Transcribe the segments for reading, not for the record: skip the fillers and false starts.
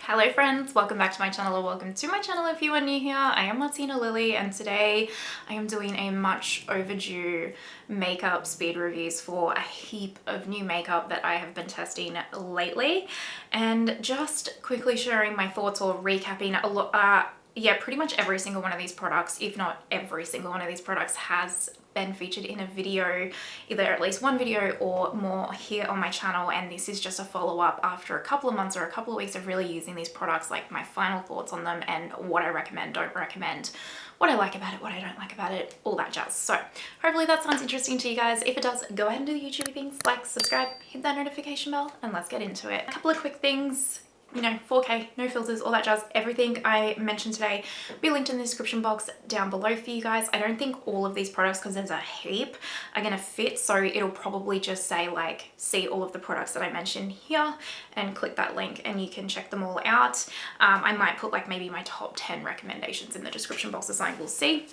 Hello friends, welcome back to my channel, or welcome to my channel if you are new here. I am Martina Lily and today I am doing a much overdue makeup speed reviews for a heap of new makeup that I have been testing lately, and just quickly sharing my thoughts or recapping a lot. Yeah, pretty much every single one of these products, if not every single one of these products, has been featured in a video, either at least one video or more here on my channel, and this is just a follow-up after a couple of months or a couple of weeks of really using these products, like my final thoughts on them and what I recommend, don't recommend, what I like about it, what I don't like about it, all that jazz. So hopefully that sounds interesting to you guys. If it does, go ahead and do the YouTube things, like, subscribe, hit that notification bell, and let's get into it. A couple of quick things. You know, 4K, no filters, all that jazz. Everything I mentioned today will be linked in the description box down below for you guys. I don't think all of these products, because there's a heap, are gonna fit, so it'll probably just say like, see all of the products that I mentioned here, and click that link and you can check them all out. I might put like maybe my top 10 recommendations in the description box or something, we'll see.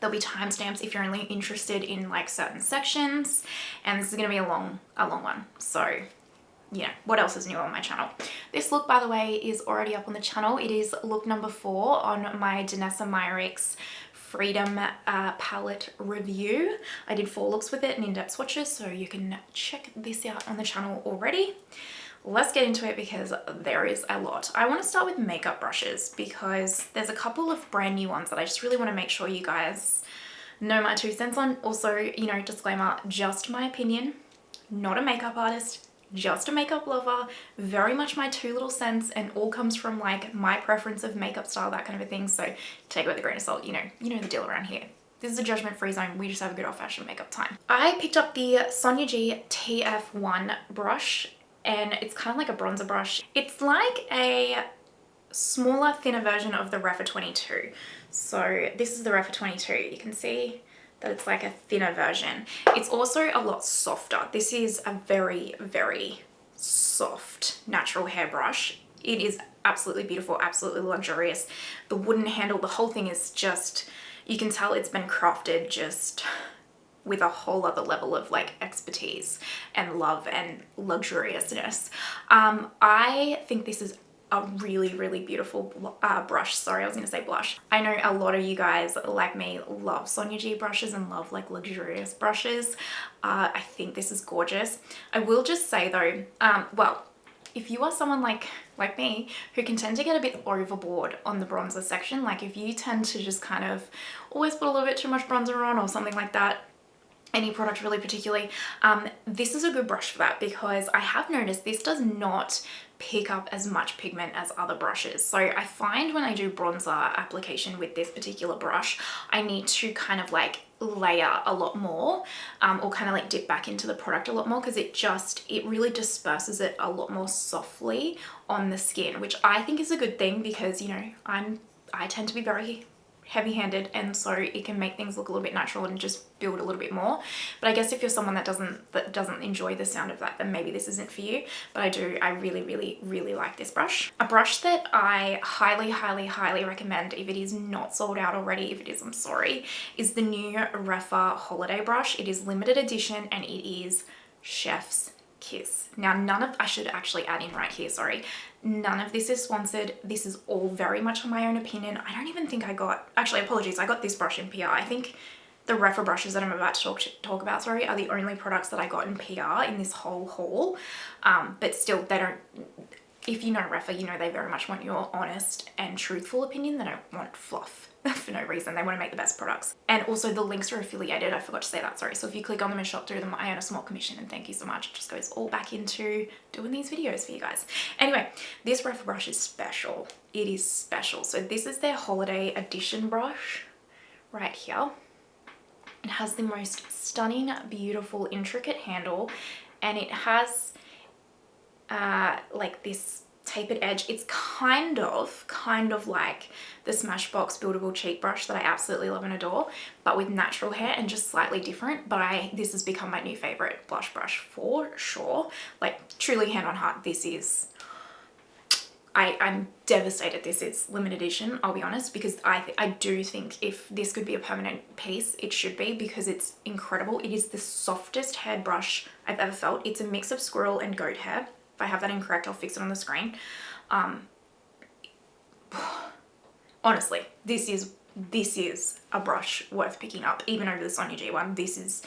There'll be timestamps if you're only interested in like certain sections, and this is gonna be a long one, so yeah, what else is new on my channel? This look, by the way, is already up on the channel. It is look number 4 on my Danessa Myricks Freedom palette review. I did 4 looks with it and in-depth swatches, so you can check this out on the channel already. Let's get into it because there is a lot. I want to start with makeup brushes because there's a couple of brand new ones that I just really want to make sure you guys know my 2 cents on. Also, you know, disclaimer, just my opinion, not a makeup artist, just a makeup lover, very much my 2 little cents, and all comes from like my preference of makeup style, that kind of a thing, so take it with a grain of salt. You know the deal around here. This is a judgment-free zone. We just have a good old-fashioned makeup time. I picked up the Sonia G TF1 brush, and it's kind of like a bronzer brush. It's like a smaller, thinner version of the Rephr 22. So this is the Rephr 22. You can see that it's like a thinner version. It's also a lot softer. This is a very, very soft natural hairbrush. It is absolutely beautiful, absolutely luxurious. The wooden handle, the whole thing is just, you can tell it's been crafted just with a whole other level of like expertise and love and luxuriousness. I think this is a really, really beautiful brush. Sorry, I was gonna say blush. I know a lot of you guys like me love Sonia G brushes and love like luxurious brushes. I think this is gorgeous. I will just say though, well, if you are someone like me who can tend to get a bit overboard on the bronzer section, like if you tend to just kind of always put a little bit too much bronzer on or something like that, any product really particularly, this is a good brush for that, because I have noticed this does not pick up as much pigment as other brushes. So I find when I do bronzer application with this particular brush, I need to kind of like layer a lot more, or kind of like dip back into the product a lot more, because it really disperses it a lot more softly on the skin, which I think is a good thing, because you know I tend to be very heavy-handed, and so it can make things look a little bit natural and just build a little bit more. But I guess if you're someone that doesn't enjoy the sound of that, then maybe this isn't for you. But I really like this brush. A brush that I highly recommend, if it is not sold out already, if it is, I'm sorry, is the new Rephr Holiday brush. It is limited edition and it is Chef's Kiss. Now I should actually add in right here, sorry, none of this is sponsored. This is all very much on my own opinion. I don't even think actually apologies, I got this brush in PR. I think the Rephr brushes that I'm about to talk about, sorry, are the only products that I got in PR in this whole haul. But still, they don't, if you know Rephr, you know they very much want your honest and truthful opinion. They don't want fluff for no reason. They want to make the best products. And also the links are affiliated. I forgot to say that, sorry. So if you click on them and shop through them, I earn a small commission, and thank you so much. It just goes all back into doing these videos for you guys. Anyway, this Rephr brush is special. It is special. So this is their holiday edition brush right here. It has the most stunning, beautiful, intricate handle, and it has like this tapered edge. It's kind of like the Smashbox buildable cheek brush that I absolutely love and adore, but with natural hair and just slightly different. But this has become my new favorite blush brush for sure. Like truly, hand on heart, this is, I'm devastated this is limited edition, I'll be honest, because I do think if this could be a permanent piece, it should be, because it's incredible. It is the softest hairbrush I've ever felt. It's a mix of squirrel and goat hair. If I have that incorrect, I'll fix it on the screen. honestly, this is a brush worth picking up, even over the Sonia G one. This is,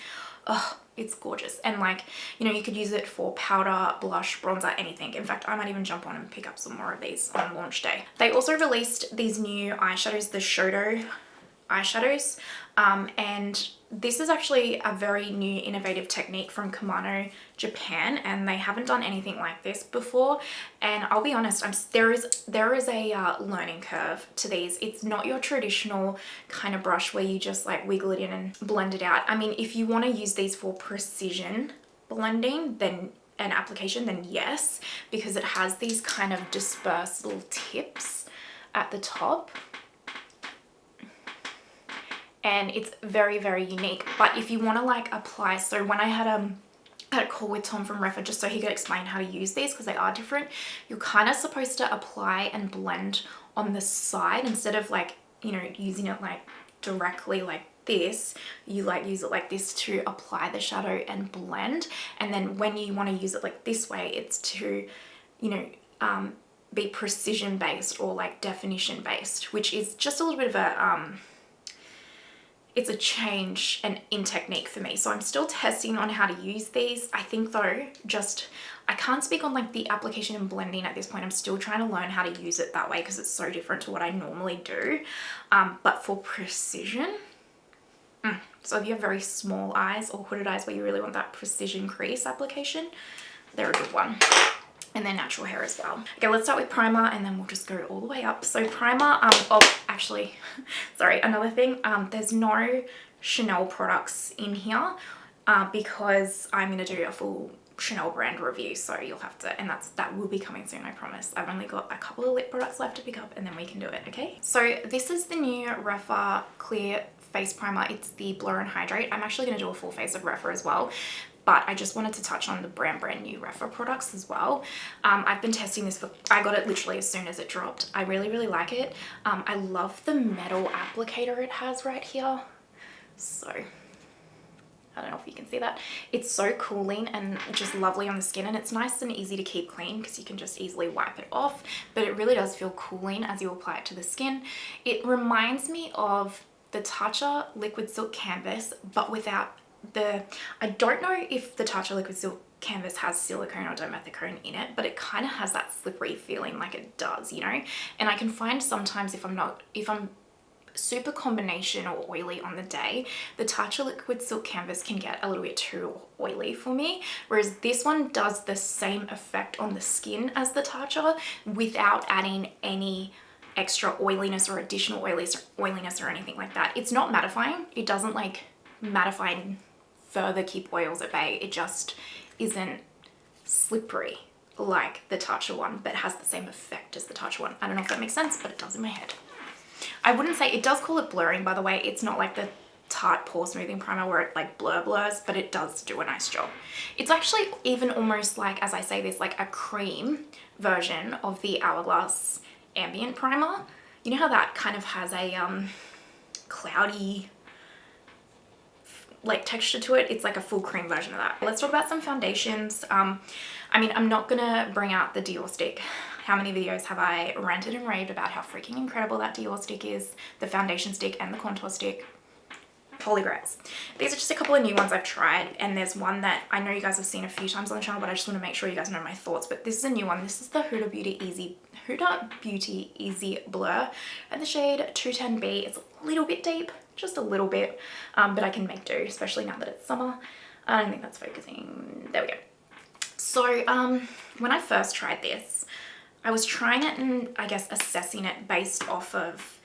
oh, it's gorgeous. And like, you know, you could use it for powder, blush, bronzer, anything. In fact, I might even jump on and pick up some more of these on launch day. They also released these new eyeshadows, the Shodo eyeshadows, and this is actually a very new innovative technique from Kimono Japan, and they haven't done anything like this before. And I'll be honest, there is a learning curve to these. It's not your traditional kind of brush where you just like wiggle it in and blend it out. I mean, if you want to use these for precision blending, then an application, then yes, because it has these kind of dispersed little tips at the top. And it's very, very unique. But if you want to like apply, so when I had a call with Tom from Rephr just so he could explain how to use these because they are different, you're kind of supposed to apply and blend on the side instead of like, you know, using it like directly like this. You like use it like this to apply the shadow and blend, and then when you want to use it like this way, it's to, you know, be precision based or like definition based, which is just a little bit of a it's a change in technique for me. So I'm still testing on how to use these. I think though, I can't speak on like the application and blending at this point. I'm still trying to learn how to use it that way because it's so different to what I normally do. But for precision, so if you have very small eyes or hooded eyes where you really want that precision crease application, they're a good one. And their natural hair as well. Okay, let's start with primer and then we'll just go all the way up. So primer, oh, actually, sorry, another thing, there's no Chanel products in here because I'm gonna do a full Chanel brand review, so you'll have to, and that will be coming soon, I promise. I've only got a couple of lip products left to pick up and then we can do it, okay? So this is the new Rephr Clear Face Primer. It's the Blur and Hydrate. I'm actually gonna do a full face of Rephr as well, but I just wanted to touch on the brand new Rephr products as well. I've been testing this I got it literally as soon as it dropped. I really, really like it. I love the metal applicator it has right here. So, I don't know if you can see that. It's so cooling and just lovely on the skin, and it's nice and easy to keep clean because you can just easily wipe it off, but it really does feel cooling as you apply it to the skin. It reminds me of the Tatcha Liquid Silk Canvas, but without I don't know if the Tatcha Liquid Silk Canvas has silicone or dimethicone in it, but it kind of has that slippery feeling like it does, you know? And I can find sometimes if I'm super combination or oily on the day, the Tatcha Liquid Silk Canvas can get a little bit too oily for me, whereas this one does the same effect on the skin as the Tatcha without adding any extra oiliness or additional oiliness or anything like that. It's not mattifying. It doesn't like mattify and further keep oils at bay. It just isn't slippery like the Tatcha one, but has the same effect as the Tatcha one. I don't know if that makes sense, but it does in my head. I wouldn't say, it does call it blurring, by the way. It's not like the Tarte Pore Smoothing Primer where it like blurs, but it does do a nice job. It's actually even almost like, as I say this, like a cream version of the Hourglass Ambient Primer. You know how that kind of has a cloudy like texture to it? It's like a full cream version of that. Let's talk about some foundations. I mean, I'm not gonna bring out the Dior stick. How many videos have I ranted and raved about how freaking incredible that Dior stick is, the foundation stick and the contour stick. Holy grails. These are just a couple of new ones I've tried, and there's one that I know you guys have seen a few times on the channel, but I just want to make sure you guys know my thoughts. But this is a new one. This is the Huda Beauty Easy Blur and the shade 210B. It's a little bit deep, just a little bit, but I can make do, especially now that it's summer. I don't think that's focusing. There we go. So when I first tried this, I was trying it and I guess assessing it based off of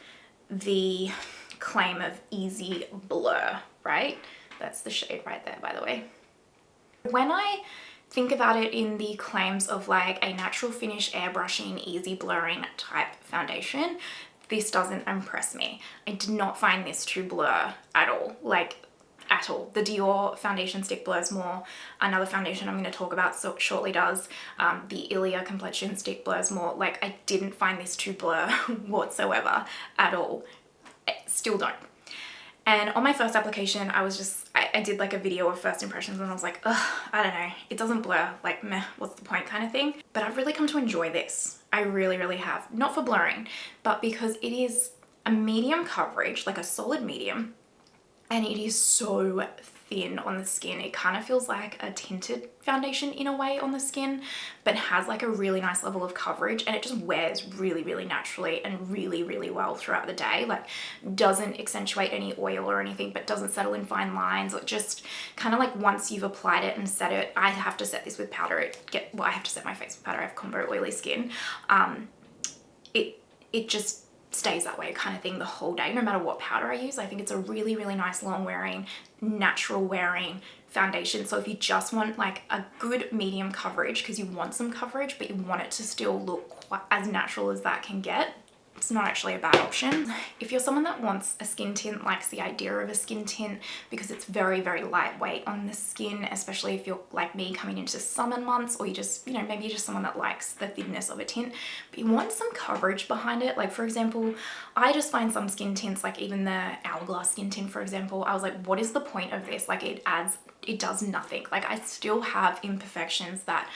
the claim of Easy Blur, right? That's the shade right there, by the way. When I think about it in the claims of like a natural finish airbrushing, easy blurring type foundation, this doesn't impress me. I did not find this to blur at all, like at all. The Dior foundation stick blurs more. Another foundation I'm going to talk about shortly does. The Ilia complexion stick blurs more. Like, I didn't find this to blur whatsoever at all. I still don't. And on my first application, I was just, I did like a video of first impressions and I was like, ugh, I don't know, it doesn't blur, like meh, what's the point kind of thing. But I've really come to enjoy this. I really, really have. Not for blurring, but because it is a medium coverage, like a solid medium, and it is so thin on the skin. It kind of feels like a tinted foundation in a way on the skin, but has like a really nice level of coverage, and it just wears really naturally and really well throughout the day. Like, doesn't accentuate any oil or anything, but doesn't settle in fine lines. It just kind of like, once you've applied it and set it, I have to set this with powder. I have to set my face with powder. I have combo oily skin. It just stays that way kind of thing the whole day, no matter what powder I use. I think it's a really nice long wearing, natural wearing foundation. So if you just want like a good medium coverage, because you want some coverage but you want it to still look quite as natural as that can get, it's not actually a bad option. If you're someone that wants a skin tint, likes the idea of a skin tint because it's very lightweight on the skin, especially if you're like me coming into summer months, or you just, maybe you're just someone that likes the thinness of a tint, but you want some coverage behind it. Like, for example, I just find some skin tints, like even the Hourglass skin tint, for example, I was like, what is the point of this? Like, it does nothing. Like, I still have imperfections that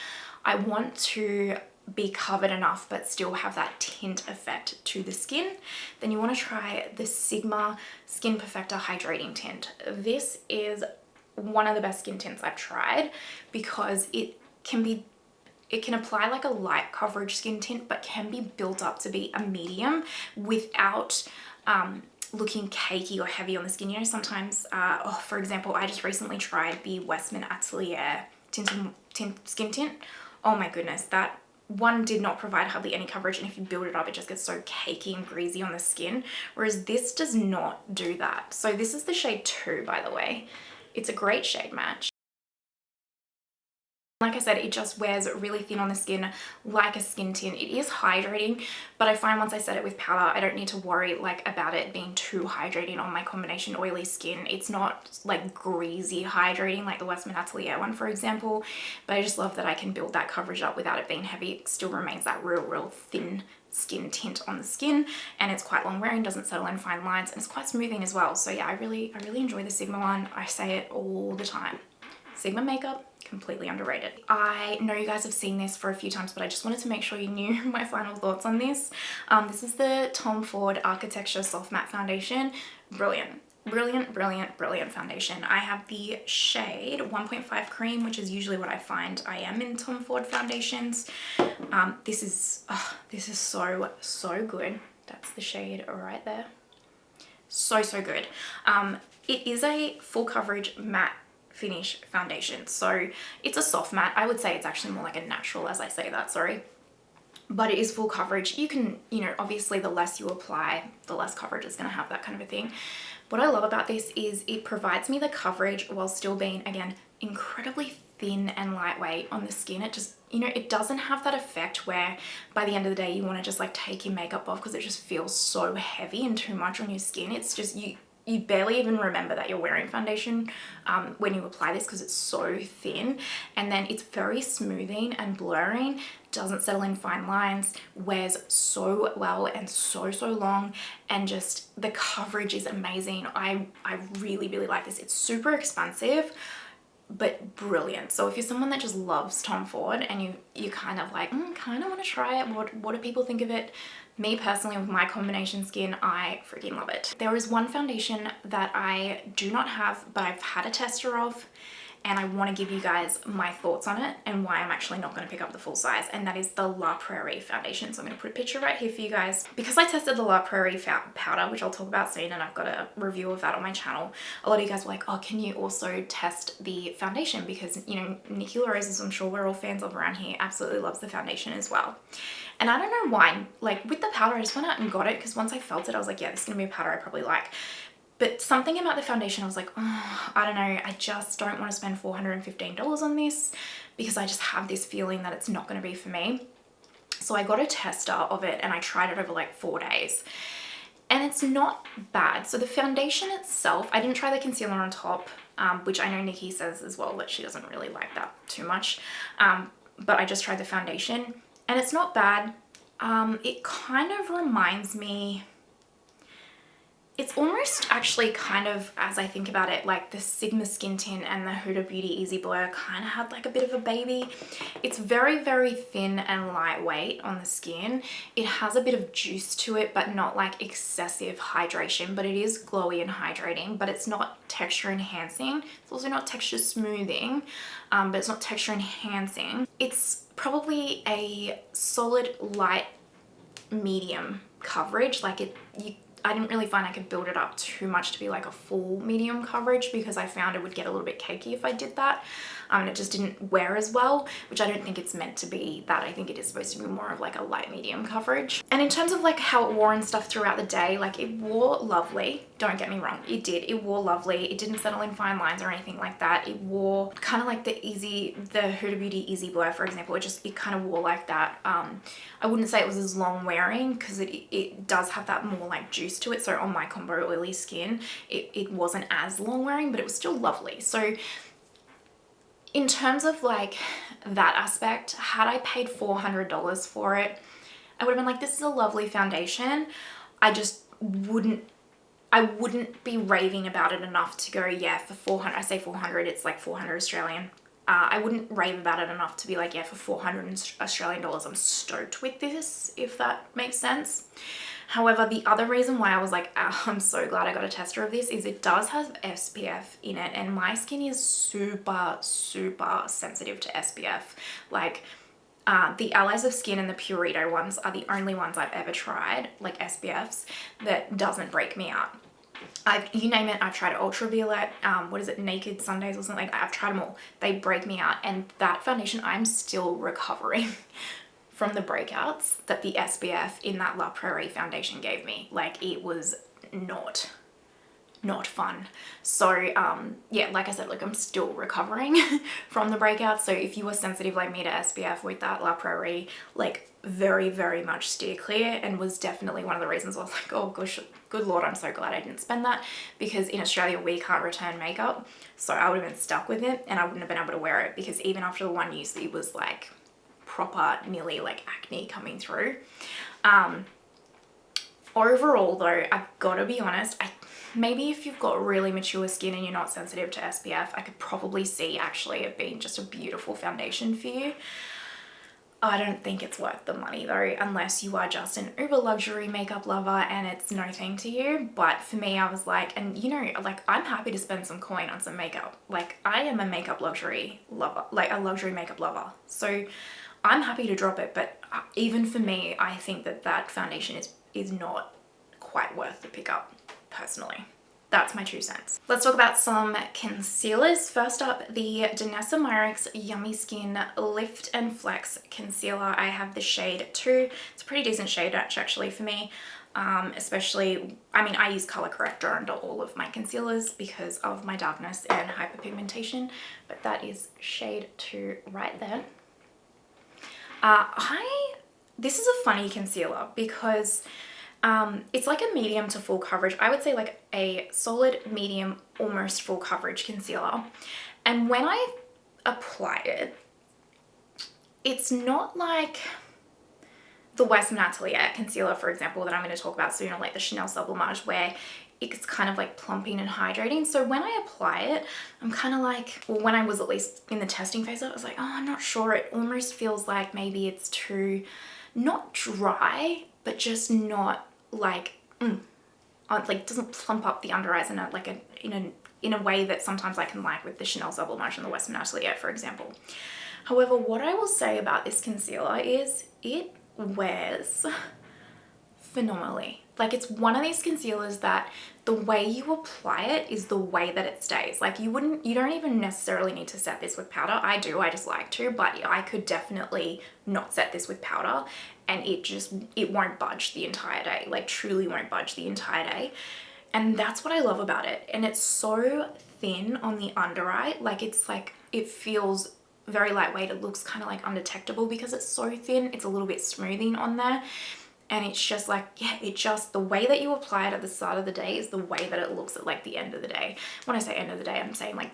I want to be covered enough but still have that tint effect to the skin. Then you want to try the Sigma Skin Perfector Hydrating Tint. This is one of the best skin tints I've tried, because it can apply like a light coverage skin tint, but can be built up to be a medium without looking cakey or heavy on the skin. Sometimes, for example, I just recently tried the Westman Atelier skin tint. Oh my goodness, that one did not provide hardly any coverage, and if you build it up, it just gets so cakey and greasy on the skin, whereas this does not do that. So this is the shade 2, by the way. It's a great shade match. Like I said, it just wears really thin on the skin, like a skin tint. It is hydrating, but I find once I set it with powder, I don't need to worry like about it being too hydrating on my combination oily skin. It's not like greasy hydrating like the Westman Atelier one, for example, but I just love that I can build that coverage up without it being heavy. It still remains that real thin skin tint on the skin, and it's quite long wearing, doesn't settle in fine lines, and it's quite smoothing as well. So yeah, I really enjoy the Sigma one. I say it all the time. Sigma makeup, completely underrated. I know you guys have seen this for a few times, but I just wanted to make sure you knew my final thoughts on this. This is the Tom Ford Architecture Soft Matte Foundation. Brilliant foundation. I have the shade 1.5 Cream, which is usually what I find I am in Tom Ford foundations. This is so good. That's the shade right there. So good. It is a full coverage matte finish foundation, so it's a soft matte. I would say it's actually more like a natural as I say that, sorry, but it is full coverage. You can, obviously the less you apply, the less coverage is going to have, that kind of a thing. What I love about this is it provides me the coverage while still being, again, incredibly thin and lightweight on the skin. It just, it doesn't have that effect where by the end of the day you want to just like take your makeup off because it just feels so heavy and too much on your skin. It's just, you barely even remember that you're wearing foundation when you apply this, because it's so thin. And then it's very smoothing and blurring, doesn't settle in fine lines, wears so well and so long, and just the coverage is amazing. I really like this. It's super expensive but brilliant. So if you're someone that just loves Tom Ford and you kind of like, kind of want to try it, what do people think of it? Me personally, with my combination skin, I freaking love it. There is one foundation that I do not have, but I've had a tester of, and I want to give you guys my thoughts on it and why I'm actually not going to pick up the full size, and that is the La Prairie foundation. So I'm going to put a picture right here for you guys. Because I tested the La Prairie powder, which I'll talk about soon, and I've got a review of that on my channel, a lot of you guys were like, oh, can you also test the foundation? Because, Nikki LaRose, as I'm sure we're all fans of around here, absolutely loves the foundation as well. And I don't know why, like with the powder, I just went out and got it because once I felt it, I was like, yeah, this is going to be a powder I probably like. But something about the foundation, I was like, oh, I don't know, I just don't want to spend $415 on this because I just have this feeling that it's not going to be for me. So I got a tester of it and I tried it over like 4 days. And it's not bad. So the foundation itself, I didn't try the concealer on top, which I know Nikki says as well that she doesn't really like that too much. But I just tried the foundation and it's not bad. It kind of reminds me, it's almost actually kind of, as I think about it, like the Sigma Skin Tint and the Huda Beauty Easy Blur kind of had like a bit of a baby. It's very, very thin and lightweight on the skin. It has a bit of juice to it, but not like excessive hydration, but it is glowy and hydrating, but it's not texture enhancing. It's also not texture smoothing, but it's not texture enhancing. It's probably a solid light medium coverage. Like I didn't really find I could build it up too much to be like a full medium coverage, because I found it would get a little bit cakey if I did that. And it just didn't wear as well, which I don't think it's meant to be that. I think it is supposed to be more of like a light medium coverage. And in terms of like how it wore and stuff throughout the day, like it wore lovely. Don't get me wrong, it did. It wore lovely. It didn't settle in fine lines or anything like that. It wore kind of like the Huda Beauty Easy Blur, for example. It kind of wore like that. I wouldn't say it was as long wearing, because it does have that more like juice to it. So on my combo oily skin, it wasn't as long wearing, but it was still lovely. So in terms of like that aspect, had I paid $400 for it, I would have been like, this is a lovely foundation. I wouldn't be raving about it enough to go, yeah, for 400, I say 400, it's like 400 Australian. I wouldn't rave about it enough to be like, yeah, for 400 Australian dollars, I'm stoked with this, if that makes sense. However, the other reason why I was like, oh, I'm so glad I got a tester of this, is it does have SPF in it, and my skin is super, super sensitive to SPF. Like, the Allies of Skin and the Purito ones are the only ones I've ever tried, like SPFs, that doesn't break me out. You name it, I've tried Ultraviolet, what is it, Naked Sundays or something, I've tried them all. They break me out, and that foundation, I'm still recovering from the breakouts that the SPF in that La Prairie foundation gave me. Like, it was not fun. So yeah, like I said, like I'm still recovering from the breakouts. So if you were sensitive like me to SPF with that La Prairie, like very, very much steer clear, and was definitely one of the reasons I was like, oh gosh, good Lord, I'm so glad I didn't spend that, because in Australia we can't return makeup. So I would have been stuck with it, and I wouldn't have been able to wear it, because even after the one use, it was like proper nearly like acne coming through. Overall though, I've got to be honest, maybe if you've got really mature skin and you're not sensitive to SPF, I could probably see actually it being just a beautiful foundation for you. I don't think it's worth the money though, unless you are just an uber luxury makeup lover and it's no thing to you. But for me, I was like, and you know, like I'm happy to spend some coin on some makeup. Like I am a makeup luxury lover, like a luxury makeup lover. So I'm happy to drop it, but even for me, I think that that foundation is not quite worth the pickup, personally. That's my 2 cents. Let's talk about some concealers. First up, the Danessa Myricks Yummy Skin Lift and Flex Concealer. I have the shade 2. It's a pretty decent shade actually for me. Especially, I mean, I use color corrector under all of my concealers because of my darkness and hyperpigmentation, but that is shade 2 right there. This is a funny concealer because it's like a medium to full coverage. I would say like a solid medium, almost full coverage concealer. And when I apply it, it's not like the Western Atelier concealer, for example, that I'm going to talk about soon, or like the Chanel Sublimage, where it's kind of like plumping and hydrating. So when I apply it, I'm kind of like, well, when I was at least in the testing phase, I was like, oh, I'm not sure. It almost feels like maybe it's too, not dry, but just not like, like doesn't plump up the under eyes in a, like in a way that sometimes I can like with the Chanel Sublimage and the Western Atelier, for example. However, what I will say about this concealer is it wears phenomenally. Like it's one of these concealers that the way you apply it is the way that it stays. Like you don't even necessarily need to set this with powder. I do, I just like to, but I could definitely not set this with powder and it won't budge the entire day. Like truly won't budge the entire day. And that's what I love about it. And it's so thin on the under eye. Like it's like, it feels very lightweight. It looks kind of like undetectable because it's so thin. It's a little bit smoothing on there. And it's just like, yeah, the way that you apply it at the start of the day is the way that it looks at like the end of the day. When I say end of the day, I'm saying like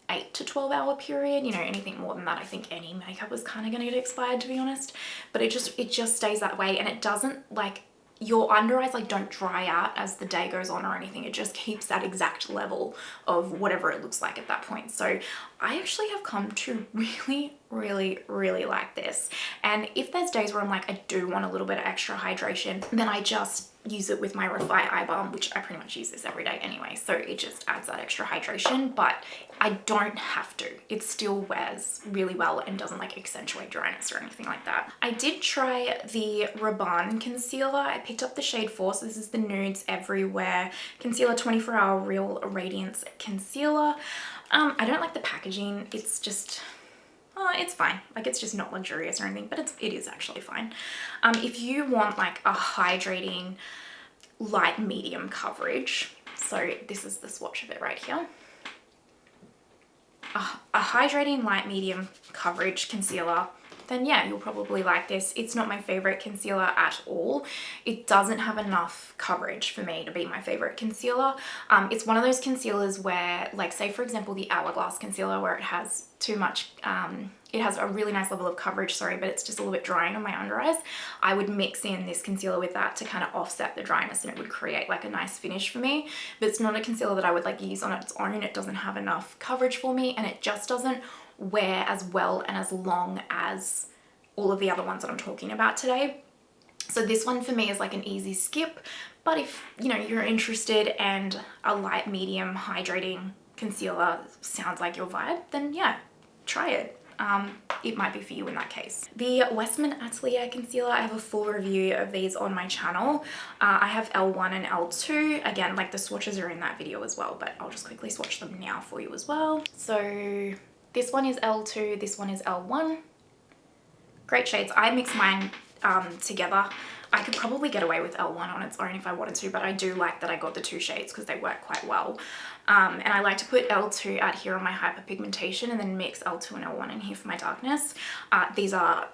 8 to 12 hour period. You know, anything more than that, I think any makeup is kind of going to get expired, to be honest. But it just stays that way, and it doesn't like, your under eyes like don't dry out as the day goes on or anything. It just keeps that exact level of whatever it looks like at that point. So I actually have come to really like this. And if there's days where I'm like, I do want a little bit of extra hydration, then I just use it with my Rephr eye balm, which I pretty much use this every day anyway, so it just adds that extra hydration, but I don't have to. It still wears really well and doesn't like accentuate dryness or anything like that. I did try the Rabanne concealer. I picked up the shade 4, so this is the Nudes Everywhere Concealer 24-Hour Real Radiance Concealer. I don't like the packaging. It's just, it's fine. Like, it's just not luxurious or anything, but it is actually fine. If you want like a hydrating light medium coverage, so this is the swatch of it right here. A hydrating light medium coverage concealer, then yeah, you'll probably like this. It's not my favorite concealer at all. It doesn't have enough coverage for me to be my favorite concealer. It's one of those concealers where, like, say for example the Hourglass concealer, where it has too much, it has a really nice level of coverage, sorry, but it's just a little bit drying on my under eyes. I would mix in this concealer with that to kind of offset the dryness, and it would create like a nice finish for me. But it's not a concealer that I would like use on its own. It doesn't have enough coverage for me, and it just doesn't wear as well and as long as all of the other ones that I'm talking about today. So this one for me is like an easy skip, but if you know you're interested and a light medium hydrating concealer sounds like your vibe, then yeah, try it. It might be for you in that case. The Westman Atelier concealer, I have a full review of these on my channel. I have L1 and L2. Again, like the swatches are in that video as well, but I'll just quickly swatch them now for you as well. So this one is L2, this one is L1. Great shades. I mix mine together. I could probably get away with L1 on its own if I wanted to, but I do like that I got the two shades because they work quite well. And I like to put L2 out here on my hyperpigmentation and then mix L2 and L1 in here for my darkness. These are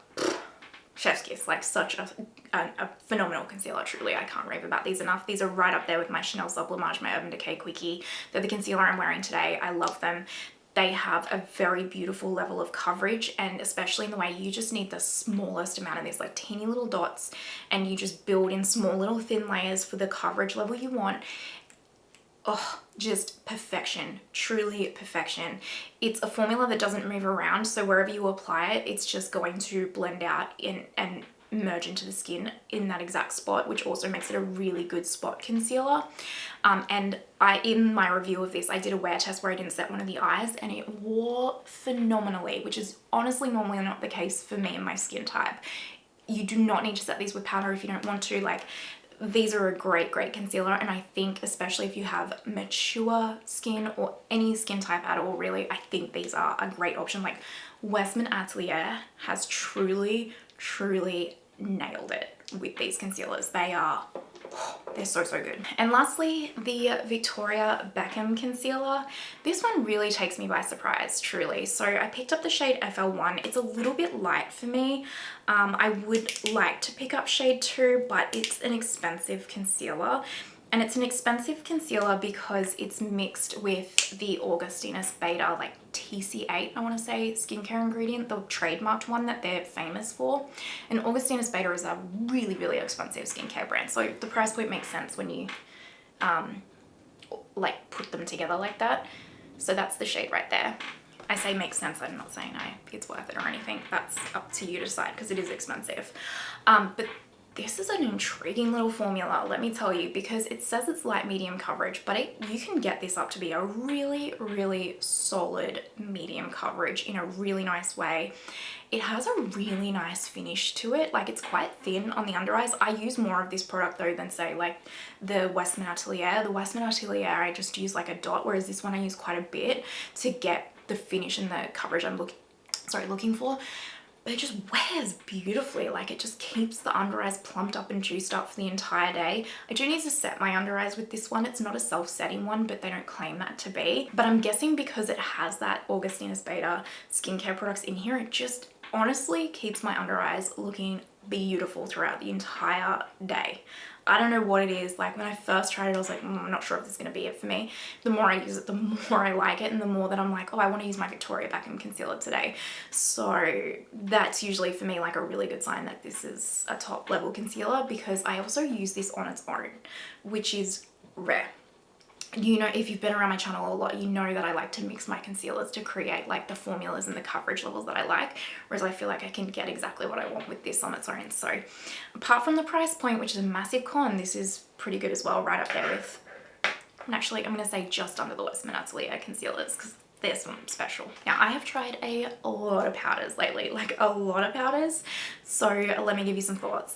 chef's kiss, like such a phenomenal concealer, truly. I can't rave about these enough. These are right up there with my Chanel Sublimage, my Urban Decay Quickie. They're the concealer I'm wearing today. I love them. They have a very beautiful level of coverage, and especially in the way you just need the smallest amount of these like teeny little dots, and you just build in small little thin layers for the coverage level you want. Oh, just perfection, truly perfection. It's a formula that doesn't move around, so wherever you apply it, it's just going to blend out in and merge into the skin in that exact spot, which also makes it a really good spot concealer. And in my review of this, I did a wear test where I didn't set one of the eyes, and it wore phenomenally, which is honestly normally not the case for me and my skin type. You do not need to set these with powder if you don't want to. Like, these are a great concealer, and I think especially if you have mature skin or any skin type at all, really, I think these are a great option. Like, Westman Atelier has truly nailed it with these concealers. They're so good. And lastly, the Victoria Beckham concealer. This one really takes me by surprise, truly. So I picked up the shade FL1. It's a little bit light for me. I would like to pick up shade 2, but it's an expensive concealer. And it's an expensive concealer because it's mixed with the Augustinus Beta, like TC8, I want to say, skincare ingredient, the trademarked one that they're famous for. And Augustinus Beta is a really expensive skincare brand. So the price point makes sense when you like put them together like that. So that's the shade right there. I say makes sense, I'm not saying it's worth it or anything. That's up to you to decide because it is expensive. But this is an intriguing little formula, let me tell you, because it says it's light medium coverage, but you can get this up to be a really solid medium coverage in a really nice way. It has a really nice finish to it. Like, it's quite thin on the under eyes. I use more of this product though than say like the Westman Atelier. The Westman Atelier I just use like a dot, whereas this one I use quite a bit to get the finish and the coverage I'm looking for. But it just wears beautifully. Like, it just keeps the under eyes plumped up and juiced up for the entire day. I do need to set my under eyes with this one. It's not a self-setting one, but they don't claim that to be. But I'm guessing because it has that Augustinus Beta skincare products in here, it just honestly keeps my under eyes looking beautiful throughout the entire day. I don't know what it is. Like when I first tried it, I was like, I'm not sure if this is going to be it for me. The more I use it, the more I like it, and the more that I'm like, oh, I want to use my Victoria Beckham concealer today. So that's usually for me like a really good sign that this is a top level concealer, because I also use this on its own, which is rare. You know, if you've been around my channel a lot, you know that I like to mix my concealers to create like the formulas and the coverage levels that I like, whereas I feel like I can get exactly what I want with this on its own. So apart from the price point, which is a massive con, this is pretty good as well, right up there with, and actually I'm going to say just under the Westman Atelier concealers, because there's some special. Now I have tried a lot of powders lately, like a lot of powders. So let me give you some thoughts.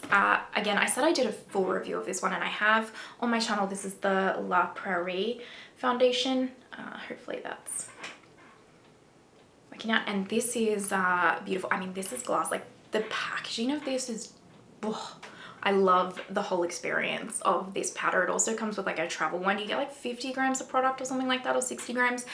Again, I said I did a full review of this one, and I have on my channel. This is the Rephr foundation. Hopefully that's working out. And this is beautiful. I mean, this is glass. Like the packaging of this is, oh, I love the whole experience of this powder. It also comes with like a travel one. You get like 50 grams of product or something like that, or 60 grams.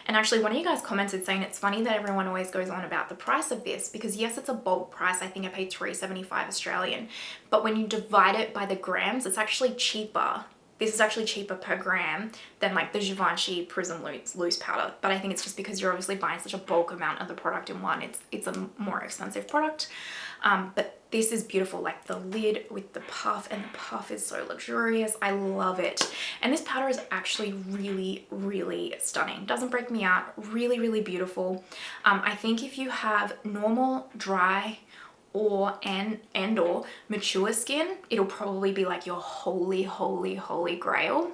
And actually one of you guys commented saying it's funny that everyone always goes on about the price of this, because yes, it's a bulk price. I think I paid $3.75 Australian, but when you divide it by the grams, it's actually cheaper. This is actually cheaper per gram than like the Givenchy Prism loose powder. But I think it's just because you're obviously buying such a bulk amount of the product in one. It's a more expensive product. But this is beautiful, like the lid with the puff, and the puff is so luxurious. I love it. And this powder is actually really, really stunning. Doesn't break me out. Really, really beautiful. I think if you have normal, dry, or mature skin, it'll probably be like your holy, holy, holy grail.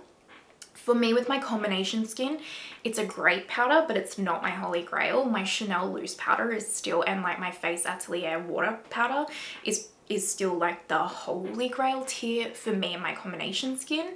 For me, with my combination skin, it's a great powder, but it's not my holy grail. My Chanel loose powder is still, and like my Face Atelier water powder is still like the holy grail tier for me and my combination skin.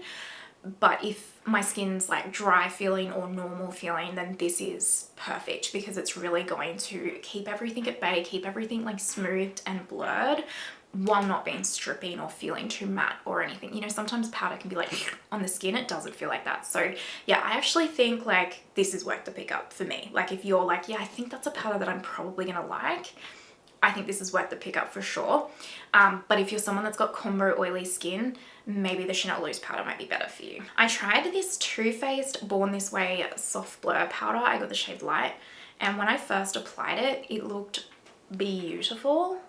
But if my skin's like dry feeling or normal feeling, then this is perfect, because it's really going to keep everything at bay, keep everything like smoothed and blurred, while not being stripping or feeling too matte or anything. You know, sometimes powder can be like on the skin. It doesn't feel like that. So yeah, I actually think like this is worth the pickup for me. Like if you're like, yeah, I think that's a powder that I'm probably gonna like, I think this is worth the pickup for sure. But if you're someone that's got combo oily skin, maybe the Chanel loose powder might be better for you. I tried this Too Faced Born This Way soft blur powder. I got the shade Light, and when I first applied it, it looked beautiful.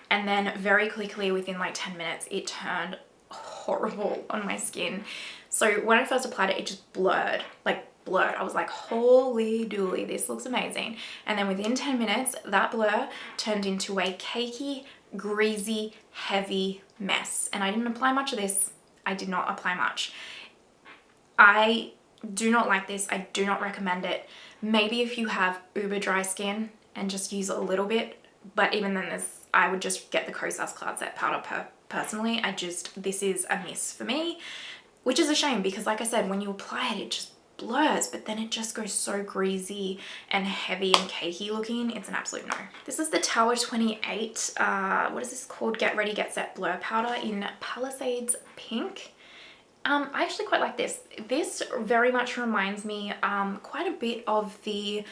And then very quickly, within like 10 minutes, it turned horrible on my skin. So when I first applied it, it just blurred, like blurred. I was like, holy dooly, this looks amazing. And then within 10 minutes, that blur turned into a cakey, greasy, heavy mess. And I didn't apply much of this. I did not apply much. I do not like this. I do not recommend it. Maybe if you have uber dry skin and just use a little bit, but even then I would just get the Kosas Cloud Set powder personally. This is a miss for me, which is a shame, because like I said, when you apply it, it just blurs, but then it just goes so greasy and heavy and cakey looking. It's an absolute no. This is the Tower 28, what is this called? Get Ready, Get Set Blur Powder in Palisades Pink. I actually quite like this. This very much reminds me quite a bit of the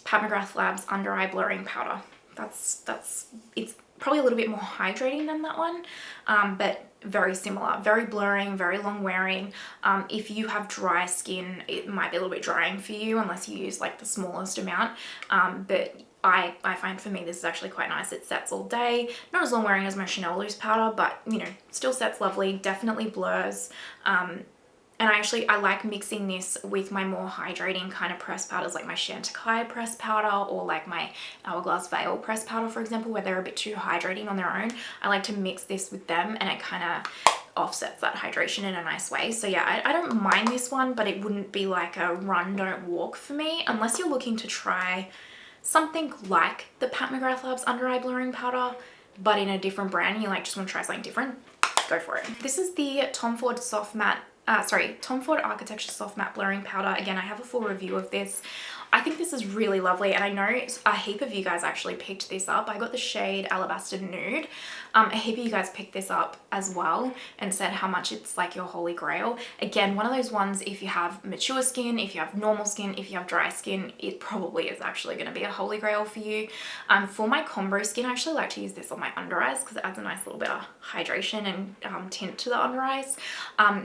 Pat McGrath Labs Under Eye Blurring Powder. It's probably a little bit more hydrating than that one, but very similar, very blurring, very long wearing. If you have dry skin, it might be a little bit drying for you unless you use like the smallest amount, but I find for me this is actually quite nice. It sets all day, not as long wearing as my Chanel loose powder, but you know, still sets lovely, definitely blurs. And I like mixing this with my more hydrating kind of pressed powders, like my Chantecaille pressed powder, or like my Hourglass Veil pressed powder, for example, where they're a bit too hydrating on their own. I like to mix this with them, and it kind of offsets that hydration in a nice way. So yeah, I don't mind this one, but it wouldn't be like a run, don't walk for me, unless you're looking to try something like the Pat McGrath Labs Under Eye Blurring Powder, but in a different brand, and you like just want to try something different, go for it. This is the Tom Ford Tom Ford Architecture Soft Matte Blurring Powder. Again, I have a full review of this I think this is really lovely, and I know a heap of you guys actually picked this up. I got the shade Alabaster Nude. A heap of you guys picked this up as well and said how much it's like your holy grail. Again, one of those ones, if you have mature skin, if you have normal skin, if you have dry skin, it probably is actually going to be a holy grail for you. For my combo skin, I actually like to use this on my under eyes because it adds a nice little bit of hydration and tint to the under eyes.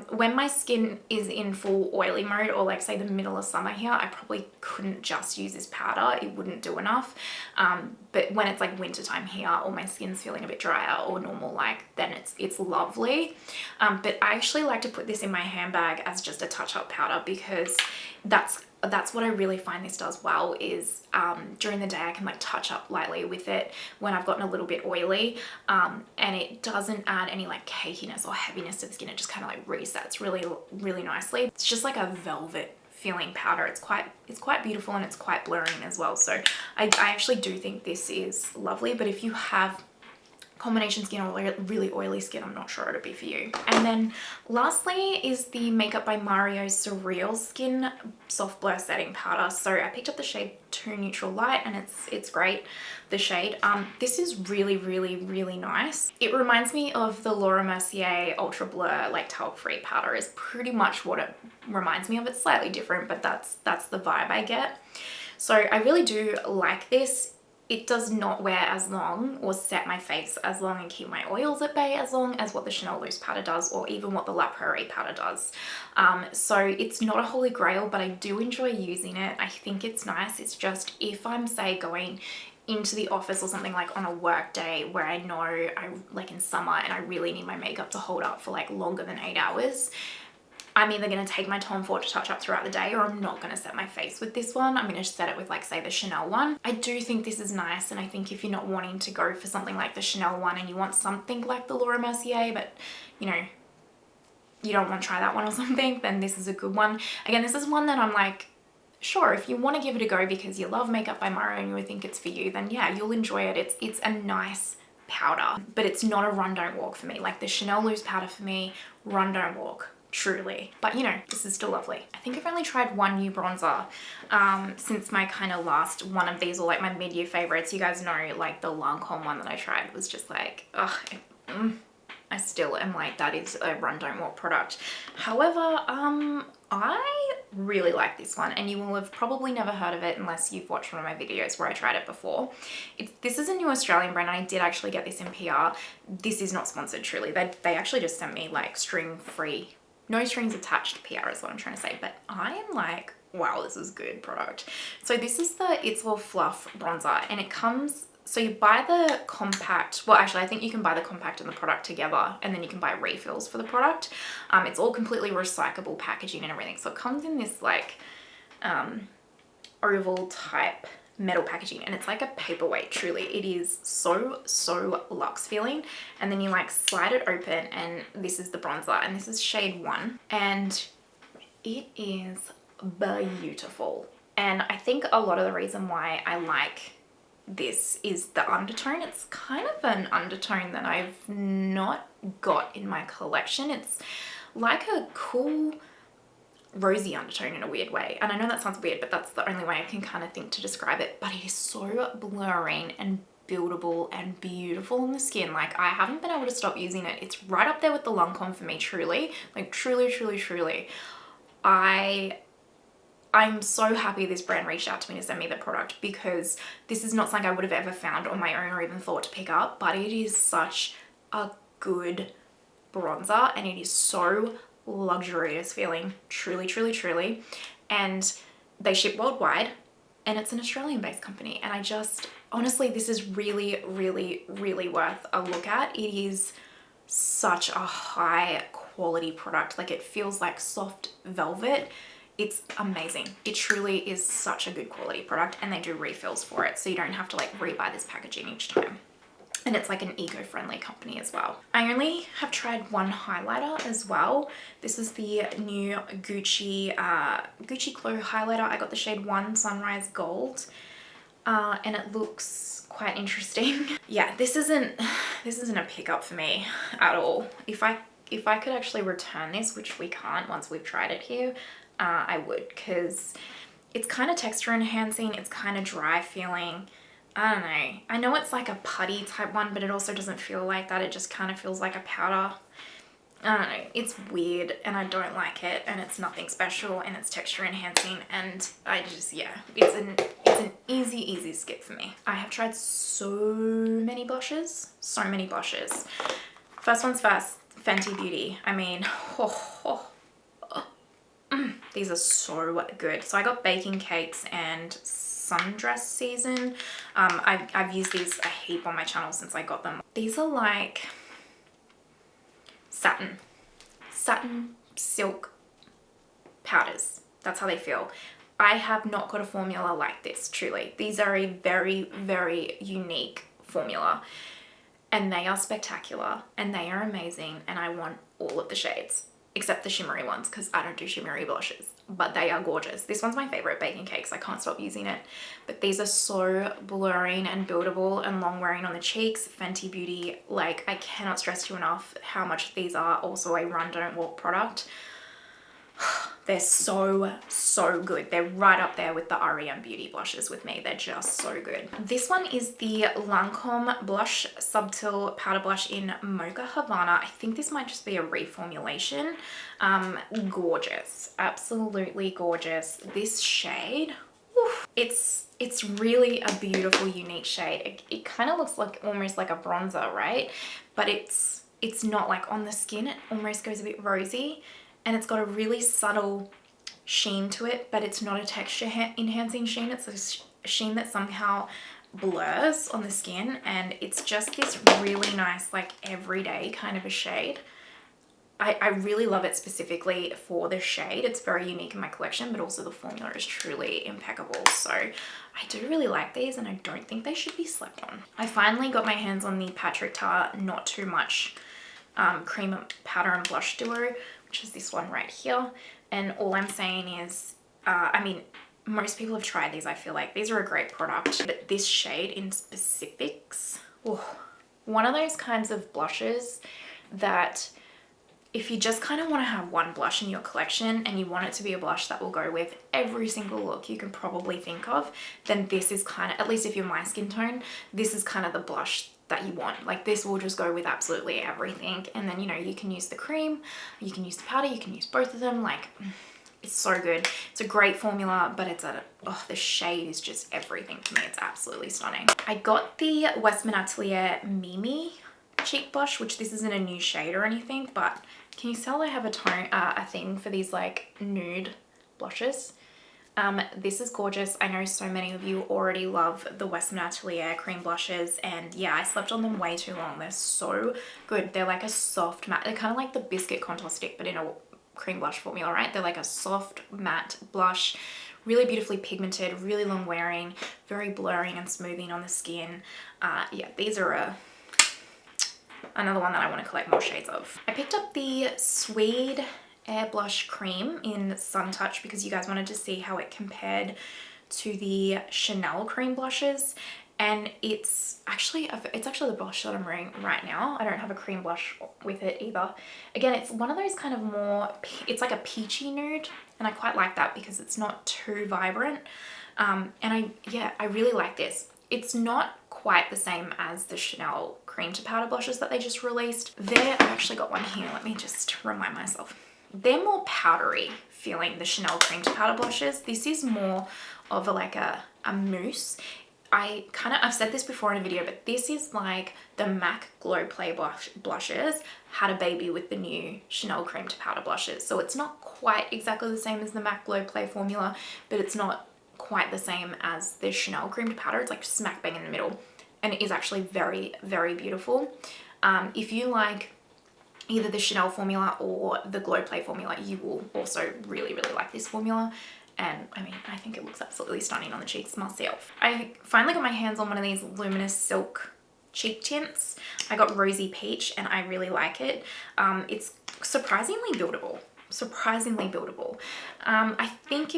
When my skin is in full oily mode, or like say the middle of summer here, I probably couldn't just use this powder. It wouldn't do enough. But when it's like winter time here, or my skin's feeling a bit drier or normal like, then it's lovely. But I actually like to put this in my handbag as just a touch-up powder, because that's what I really find this does well, is during the day I can like touch up lightly with it when I've gotten a little bit oily, and it doesn't add any like cakiness or heaviness to the skin. It just kind of like resets really nicely. It's just like a velvet feeling powder. It's quite beautiful, and it's quite blurring as well. So I actually do think this is lovely, but if you have combination skin or really oily skin, I'm not sure it'd be for you. And then lastly is the Makeup by Mario Surreal Skin Soft Blur Setting Powder. So I picked up the shade 2 Neutral Light, and it's great, the shade. This is really nice. It reminds me of the Laura Mercier Ultra Blur like talc-free powder, is pretty much what it reminds me of. It's slightly different, but that's the vibe I get. So I really do like this. It does not wear as long or set my face as long and keep my oils at bay as long as what the Chanel Loose powder does, or even what the La Prairie powder does. So it's not a holy grail, but I do enjoy using it. I think it's nice. It's just, if I'm say going into the office or something, like on a work day where I know I like in summer and I really need my makeup to hold up for like longer than 8 hours, I'm either going to take my Tom Ford to touch up throughout the day, or I'm not going to set my face with this one. I'm going to set it with like say the Chanel one. I do think this is nice, and I think if you're not wanting to go for something like the Chanel one and you want something like the Laura Mercier, but you know, you don't want to try that one or something, then this is a good one. Again, this is one that I'm like, sure, if you want to give it a go because you love Makeup by Mario and you think it's for you, then yeah, you'll enjoy it. It's a nice powder, but it's not a run don't walk for me. Like the Chanel Loose powder for me, run don't walk. Truly. But you know, this is still lovely. I think I've only tried one new bronzer since my kind of last one of these, or like my mid-year favorites. You guys know like the Lancome one that I tried was just like, ugh, I still am like, that is a run don't walk product. However, I really like this one, and you will have probably never heard of it unless you've watched one of my videos where I tried it before. This is a new Australian brand, and I did actually get this in PR. This is not sponsored, truly. They actually just sent me like string-free, no strings attached PR is what I'm trying to say, but I am like, wow, this is good product. So this is the It's All Fluff bronzer, and it comes, so you buy the compact, well actually I think you can buy the compact and the product together, and then you can buy refills for the product. It's all completely recyclable packaging and everything. So it comes in this like oval type metal packaging, and it's like a paperweight. Truly, it is so luxe feeling. And then you like slide it open, and this is the bronzer, and this is shade 1, and it is beautiful. And I think a lot of the reason why I like this is the undertone. It's kind of an undertone that I've not got in my collection. It's like a cool rosy undertone in a weird way, and I know that sounds weird, but that's the only way I can kind of think to describe it. But it is so blurring and buildable and beautiful on the skin. Like, I haven't been able to stop using it. It's right up there with the Lancome for me, truly. Like, truly. I'm so happy this brand reached out to me to send me the product, because this is not something I would have ever found on my own or even thought to pick up, but it is such a good bronzer, and it is so luxurious feeling, truly. And they ship worldwide, and it's an Australian based company, and I just, honestly, this is really worth a look at. It is such a high quality product. Like, it feels like soft velvet. It's amazing. It truly is such a good quality product, and they do refills for it, so you don't have to like rebuy this packaging each time. And it's like an eco-friendly company as well. I only have tried one highlighter as well. This is the new Gucci Glow highlighter. I got the shade 1 Sunrise Gold, and it looks quite interesting. Yeah, this isn't a pickup for me at all. If I could actually return this, which we can't once we've tried it here, I would, because It's kind of texture enhancing. It's kind of dry feeling. I don't know. I know it's like a putty type one, but it also doesn't feel like that. It just kind of feels like a powder. I don't know. It's weird and I don't like it, and it's nothing special, and it's texture enhancing, and I just, yeah, it's an easy skip for me. I have tried so many blushes. First one's first, Fenty Beauty. I mean, these are so good. So I got baking cakes and sundress season. I've used these a heap on my channel since I got them. These are like satin silk powders. That's how they feel. I have not got a formula like this, truly. These are a very, very unique formula, and they are spectacular and they are amazing, and I want all of the shades except the shimmery ones because I don't do shimmery blushes, but they are gorgeous. This one's my favorite, baking cakes. I can't stop using it, but these are so blurring and buildable and long wearing on the cheeks. Fenty Beauty, like, I cannot stress to you enough how much these are also a run don't walk product. They're so good. They're right up there with the REM Beauty blushes with me. They're just so good. This one is the Lancome Blush Subtil Powder Blush in Mocha Havana. I think this might just be a reformulation. Gorgeous. Absolutely gorgeous. This shade, oof, it's really a beautiful, unique shade. It kind of looks like almost like a bronzer, right? But it's not. Like on the skin, it almost goes a bit rosy. And it's got a really subtle sheen to it, but it's not a texture enhancing sheen. It's a sheen that somehow blurs on the skin, and it's just this really nice, like, everyday kind of a shade. I really love it specifically for the shade. It's very unique in my collection, but also the formula is truly impeccable. So I do really like these, and I don't think they should be slept on. I finally got my hands on the Patrick Ta Not Too Much Cream Powder and Blush Duo, which is this one right here. And all I'm saying is, I mean, most people have tried these. I feel like these are a great product, but this shade in specifics, oh, one of those kinds of blushes that if you just kind of want to have one blush in your collection and you want it to be a blush that will go with every single look you can probably think of, then this is kind of, at least if you're my skin tone, this is kind of the blush that you want. Like, this will just go with absolutely everything. And then, you know, you can use the cream, you can use the powder, you can use both of them. Like, it's so good. It's a great formula, but it's the shade is just everything for me. It's absolutely stunning. I got the Westman Atelier Mimi cheek blush, which this isn't a new shade or anything, but can you tell I have a thing for these like nude blushes? This is gorgeous. I know so many of you already love the Westman Atelier cream blushes, and yeah, I slept on them way too long. They're so good. They're like a soft matte. They're kind of like the Biscuit Contour Stick, but in a cream blush formula, right? They're like a soft matte blush, really beautifully pigmented, really long wearing, very blurring and smoothing on the skin. Yeah, these are another one that I want to collect more shades of. I picked up the Swede Air Blush Cream in Sun Touch because you guys wanted to see how it compared to the Chanel cream blushes, and it's actually the blush that I'm wearing right now. I don't have a cream blush with it either. Again, it's one of those kind of more, it's like a peachy nude, and I quite like that because it's not too vibrant. And I really like this. It's not quite the same as the Chanel cream to powder blushes that they just released. I've actually got one here. Let me just remind myself. They're more powdery feeling, the Chanel cream to powder blushes. This is more of a mousse. I've said this before in a video, but this is like the MAC Glow Play blushes had a baby with the new Chanel cream to powder blushes. So it's not quite exactly the same as the MAC Glow Play formula, but it's not quite the same as the Chanel cream to powder. It's like smack bang in the middle, and it is actually very, very beautiful. If you like either the Chanel formula or the Glow Play formula, you will also really, really like this formula. And I mean, I think it looks absolutely stunning on the cheeks myself. I finally got my hands on one of these luminous silk cheek tints. I got Rosy Peach, and I really like it. It's surprisingly buildable. I think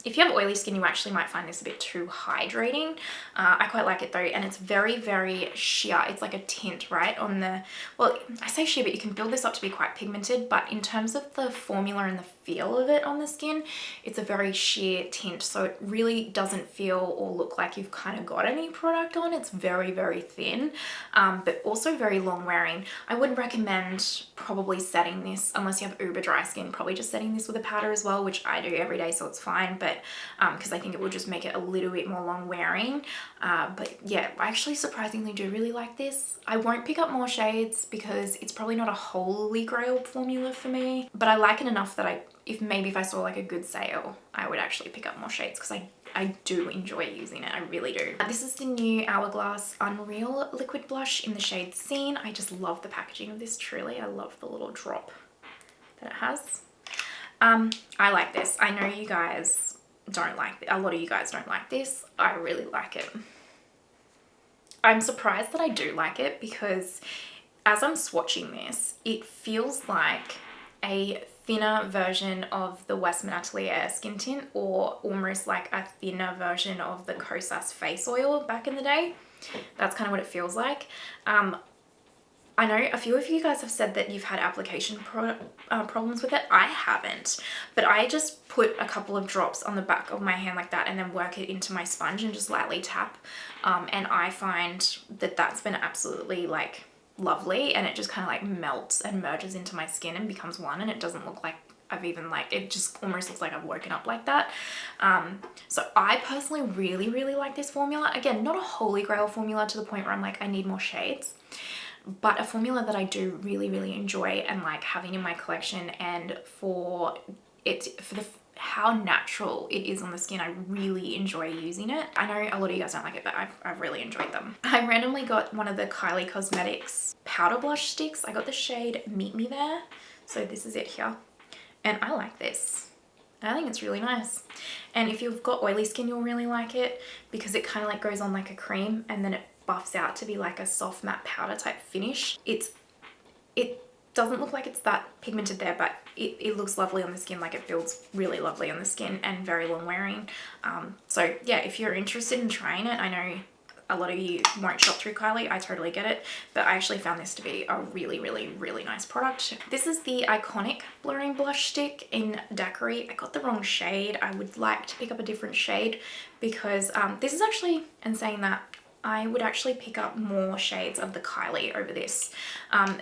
If you have oily skin, you actually might find this a bit too hydrating. I quite like it though, and it's very, very sheer. It's like a tint, right, on the, well, I say sheer, but you can build this up to be quite pigmented, but in terms of the formula and the feel of it on the skin, it's a very sheer tint, so it really doesn't feel or look like you've kind of got any product on. It's very, very thin, but also very long wearing. I would recommend probably setting this, unless you have uber dry skin, probably just setting this with a powder as well, which I do every day, so it's fine, but because I think it will just make it a little bit more long wearing. But yeah, I actually surprisingly do really like this. I won't pick up more shades because it's probably not a holy grail formula for me, but I like it enough that if I saw like a good sale, I would actually pick up more shades because I do enjoy using it. I really do. This is the new Hourglass Unreal Liquid Blush in the shade Scene. I just love the packaging of this, truly. I love the little drop that it has. I like this. I know you guys don't like it. A lot of you guys don't like this. I really like it. I'm surprised that I do like it because as I'm swatching this, it feels like a thinner version of the Westman Atelier Skin Tint, or almost like a thinner version of the Kosas face oil back in the day. That's kind of what it feels like. I know a few of you guys have said that you've had application problems with it. I haven't, but I just put a couple of drops on the back of my hand like that and then work it into my sponge and just lightly tap. And I find that that's been absolutely like lovely, and it just kind of like melts and merges into my skin and becomes one, and it doesn't look like I've even it just almost looks like I've woken up like that. So I personally really, really like this formula. Again, not a holy grail formula to the point where I'm like, I need more shades, but a formula that I do really, really enjoy and like having in my collection, and for how natural it is on the skin, I really enjoy using it. I know a lot of you guys don't like it, but I've really enjoyed them. I randomly got one of the Kylie Cosmetics powder blush sticks. I got the shade Meet Me There. So this is it here. And I like this. I think it's really nice. And if you've got oily skin, you'll really like it because it kind of like goes on like a cream and then it buffs out to be like a soft matte powder type finish. It doesn't look like it's that pigmented there, but it looks lovely on the skin. Like it feels really lovely on the skin and very long wearing. So yeah, if you're interested in trying it, I know a lot of you won't shop through Kylie. I totally get it, but I actually found this to be a really, really, really nice product. This is the Iconic Blurring Blush Stick in Daiquiri. I got the wrong shade. I would like to pick up a different shade because this is actually, and saying that, I would actually pick up more shades of the Kylie over this.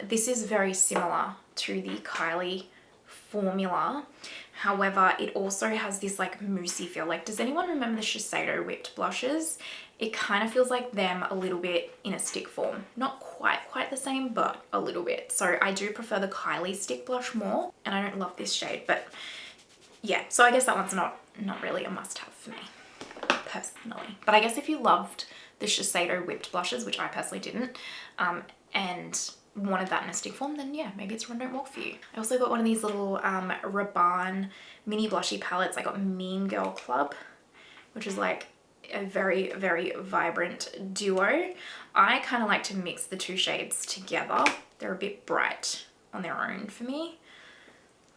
This is very similar to the Kylie formula. However, it also has this like moussey feel. Like, does anyone remember the Shiseido whipped blushes? It kind of feels like them a little bit in a stick form. Not quite the same, but a little bit. So I do prefer the Kylie stick blush more, and I don't love this shade, but yeah. So I guess that one's not really a must-have for me, personally. But I guess if you loved the Shiseido whipped blushes, which I personally didn't, and wanted that in a stick form, then yeah, maybe it's Run Don't Walk for you. I also got one of these little Rabanne mini blushy palettes. I got Mean Girl Club, which is like a very, very vibrant duo. I kind of like to mix the two shades together. They're a bit bright on their own for me.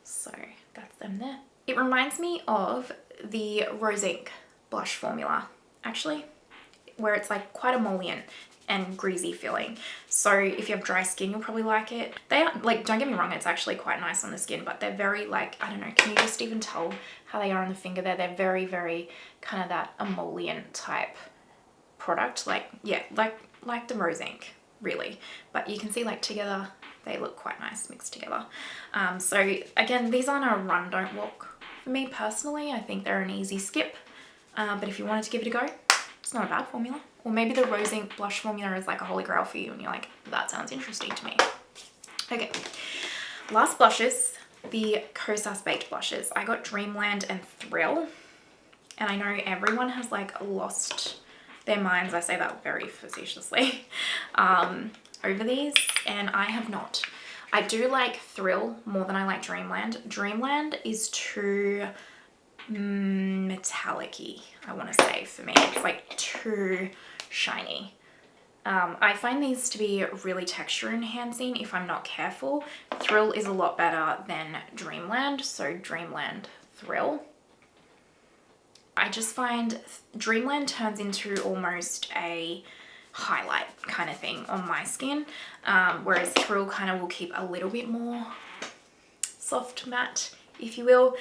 So that's them there. It reminds me of the Rose Inc blush formula, actually, where it's like quite emollient and greasy feeling. So if you have dry skin, you'll probably like it. They are like, don't get me wrong, it's actually quite nice on the skin, but they're very like, I don't know, can you just even tell how they are on the finger there? They're very, very kind of that emollient type product. Like, yeah, like the Rose Inc, really. But you can see like together, they look quite nice mixed together. So again, these aren't a run, don't walk for me personally. I think they're an easy skip. But if you wanted to give it a go, it's not a bad formula. Or maybe the Rose Inc blush formula is like a holy grail for you and you're like, that sounds interesting to me. Okay, last blushes, the Kosas Baked blushes. I got Dreamland and Thrill. And I know everyone has like lost their minds, I say that very facetiously, over these, and I have not. I do like Thrill more than I like Dreamland. Dreamland is too metallic-y, I want to say, for me. It's like too shiny. I find these to be really texture enhancing if I'm not careful. Thrill is a lot better than Dreamland, so Dreamland, Thrill. I just find Dreamland turns into almost a highlight kind of thing on my skin, whereas Thrill kind of will keep a little bit more soft matte, if you will.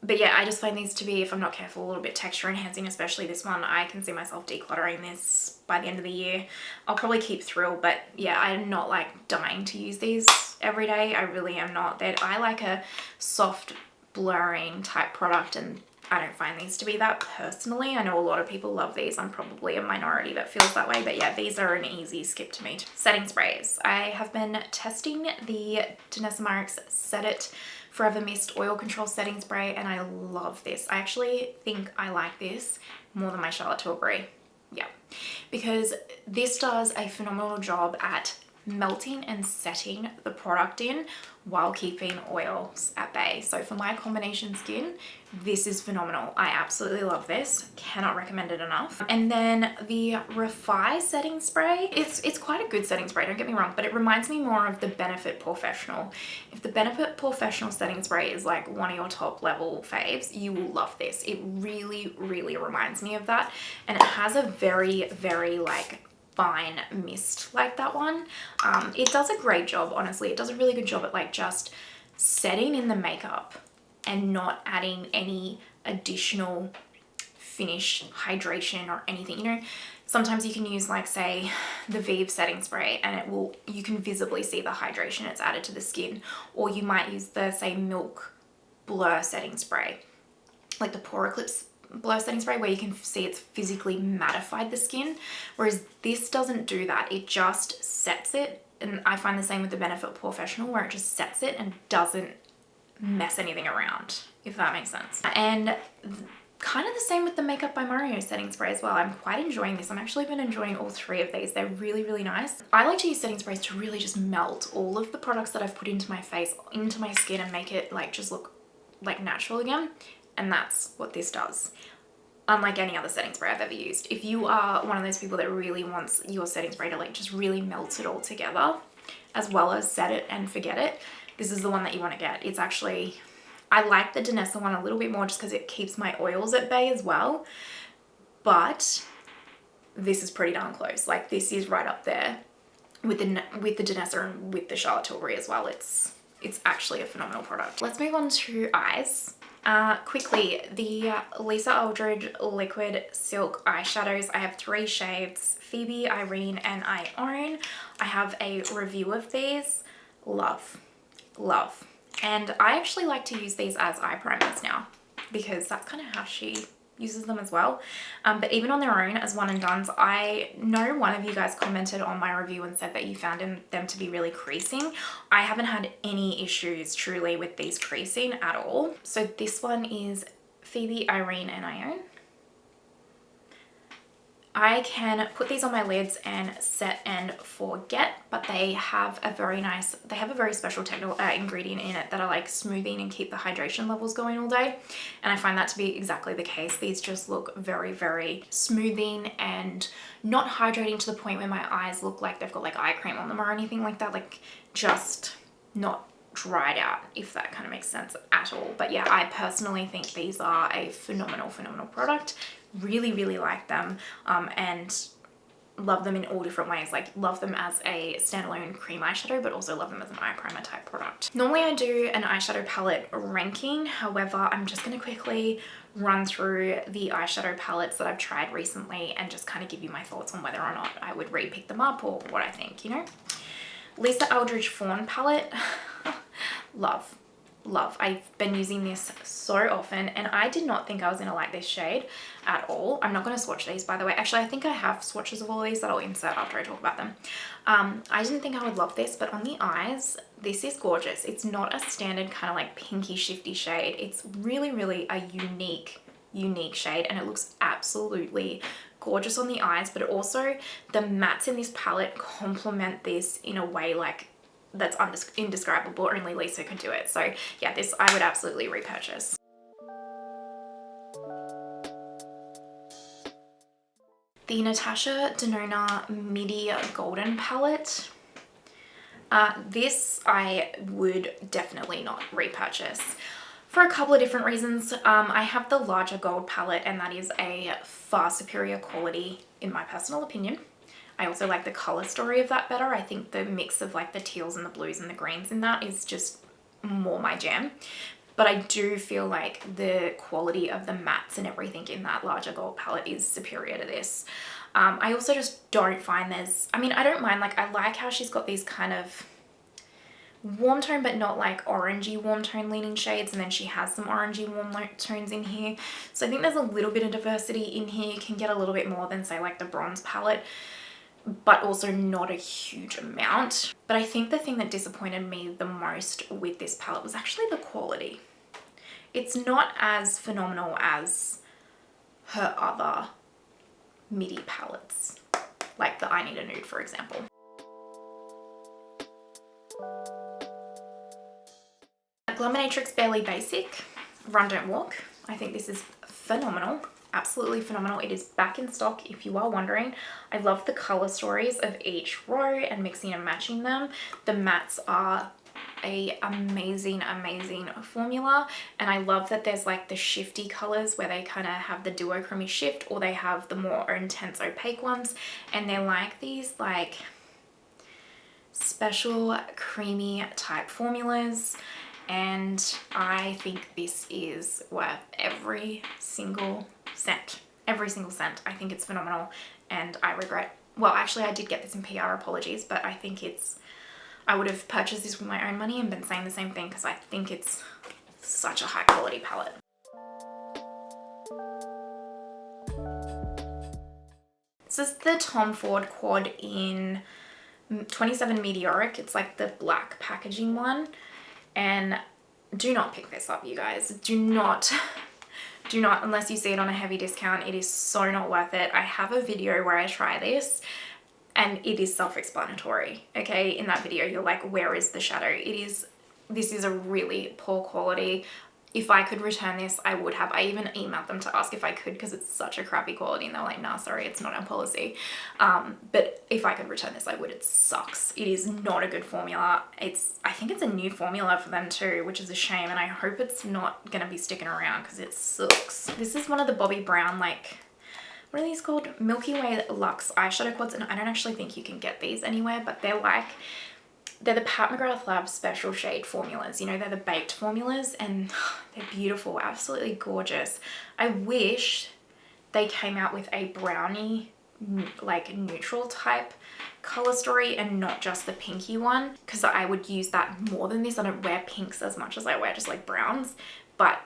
But yeah, I just find these to be, if I'm not careful, a little bit texture enhancing, especially this one. I can see myself decluttering this by the end of the year. I'll probably keep Thrill, but yeah, I'm not like dying to use these every day. I really am not. That I like a soft blurring type product, and I don't find these to be that personally. I know a lot of people love these. I'm probably a minority that feels that way, but yeah, these are an easy skip to me. Setting sprays. I have been testing the Danessa Myricks Set It Forever Mist Oil Control Setting Spray, and I love this. I actually think I like this more than my Charlotte Tilbury. Yeah, because this does a phenomenal job at melting and setting the product in while keeping oils at bay. So for my combination skin, this is phenomenal. I absolutely love this. Cannot recommend it enough. And then the Rephr setting spray. It's quite a good setting spray, don't get me wrong, but it reminds me more of the Benefit Professional. If the Benefit Professional setting spray is like one of your top level faves, you will love this. It really, really reminds me of that. And it has a very, very like fine mist like that one. It does a great job, honestly. It does a really good job at like just setting in the makeup and not adding any additional finish, hydration or anything. You know, sometimes you can use like say the Vive setting spray and you can visibly see the hydration it's added to the skin, or you might use the say Milk Blur setting spray, like the Pore Eclipse Blur setting spray, where you can see it's physically mattified the skin, whereas this doesn't do that. It just sets it, and I find the same with the Benefit Professional, where it just sets it and doesn't mess anything around, if that makes sense. And kind of the same with the Makeup by Mario setting spray as well. I'm quite enjoying this. I've actually been enjoying all three of these. They're really, really nice. I like to use setting sprays to really just melt all of the products that I've put into my face, into my skin, and make it like just look like natural again. And that's what this does, unlike any other setting spray I've ever used. If you are one of those people that really wants your setting spray to like just really melt it all together, as well as set it and forget it, this is the one that you want to get. It's actually, I like the Danessa one a little bit more just because it keeps my oils at bay as well, but this is pretty darn close. Like this is right up there with the Danessa and with the Charlotte Tilbury as well. It's actually a phenomenal product. Let's move on to eyes. Quickly, the Lisa Aldridge Liquid Silk Eyeshadows. I have 3 shades, Phoebe, Irene, and I Own. I have a review of these. Love. Love. And I actually like to use these as eye primers now, because that's kind of how she uses them as well. But even on their own as one and dones, I know one of you guys commented on my review and said that you found them to be really creasing. I haven't had any issues truly with these creasing at all. So this one is Phoebe, Irene, and I Own. I can put these on my lids and set and forget, but they have a very special technical ingredient in it that are like smoothing and keep the hydration levels going all day. And I find that to be exactly the case. These just look very, very smoothing and not hydrating to the point where my eyes look like they've got like eye cream on them or anything like that. Like just not dried out, if that kind of makes sense at all. But yeah, I personally think these are a phenomenal product. Really, really like them, and love them in all different ways. Like love them as a standalone cream eyeshadow, but also love them as an eye primer type product. Normally I do an eyeshadow palette ranking. However, I'm just going to quickly run through the eyeshadow palettes that I've tried recently and just kind of give you my thoughts on whether or not I would re-pick them up or what I think, you know. Lisa Aldridge Fawn palette. Love. I've been using this so often, and I did not think I was going to like this shade at all. I'm not going to swatch these, by the way. Actually, I think I have swatches of all these that I'll insert after I talk about them. I didn't think I would love this, but on the eyes, this is gorgeous. It's not a standard kind of like pinky shifty shade. It's really, really a unique shade, and it looks absolutely gorgeous on the eyes, but also the mattes in this palette complement this in a way like that's indescribable. Only Lisa could do it. So yeah, this I would absolutely repurchase. The Natasha Denona Midi Golden palette. This I would definitely not repurchase. for a couple of different reasons. I have the larger gold palette, and that is a far superior quality in my personal opinion. I also like the color story of that better. I think the mix of like the teals and the blues and the greens in that is just more my jam. But I do feel like the quality of the mattes and everything in that larger gold palette is superior to this. I also just don't find there's, I mean, I don't mind, like I like how she's got these kind of warm tone but not like orangey warm tone leaning shades, and then she has some orangey warm tones in here. So I think there's a little bit of diversity in here. You can get a little bit more than say like the bronze palette, but also not a huge amount. But I think the thing that disappointed me the most with this palette was actually the quality. It's not as phenomenal as her other midi palettes, like the I Need a Nude, for example. Gluminatrix Barely Basic, Run Don't Walk. I think this is phenomenal. Absolutely phenomenal. It is back in stock if you are wondering. I love the color stories of each row and mixing and matching them. The mattes are a amazing formula, and I love that there's like the shifty colors where they kind of have the duochrome shift, or they have the more intense opaque ones, and they're like these like special creamy type formulas. And I think this is worth every single cent. Every single cent. I think it's phenomenal, and I regret, well actually I did get this in PR, apologies, but I think it's, I would have purchased this with my own money and been saying the same thing because I think it's such a high quality palette. This is the Tom Ford Quad in 27 Meteoric. It's like the black packaging one. And do not pick this up, you guys. Do not, unless you see it on a heavy discount. It is so not worth it. I have a video where I try this, and it is self-explanatory, okay? In that video, you're like, where is the shadow? This is a really poor quality. If I could return this, I would have. I even emailed them to ask if I could because it's such a crappy quality, and they're like, nah, sorry, it's not our policy. But if I could return this, I would. It sucks. It is not a good formula. I think it's a new formula for them too, which is a shame, and I hope it's not going to be sticking around because it sucks. This is one of the Bobbi Brown, like, what are these called? Milky Way Luxe eyeshadow quads, and I don't actually think you can get these anywhere, but they're the Pat McGrath Labs special shade formulas. You know, they're the baked formulas, and they're beautiful, absolutely gorgeous. I wish they came out with a brownie, like neutral type color story and not just the pinky one, because I would use that more than this. I don't wear pinks as much as I wear just like browns, but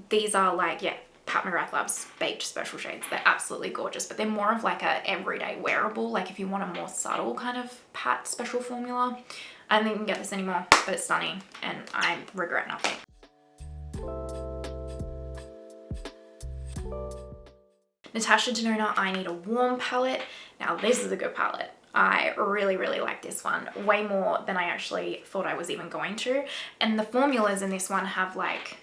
these are like, yeah, Pat McGrath Labs baked special shades. They're absolutely gorgeous, but they're more of like a everyday wearable, like if you want a more subtle kind of Pat special formula. I don't think you can get this anymore, but it's stunning and I regret nothing. Natasha Denona I Need a Warm palette. Now this is a good palette. I really like this one, way more than I actually thought I was even going to. And the formulas in this one have like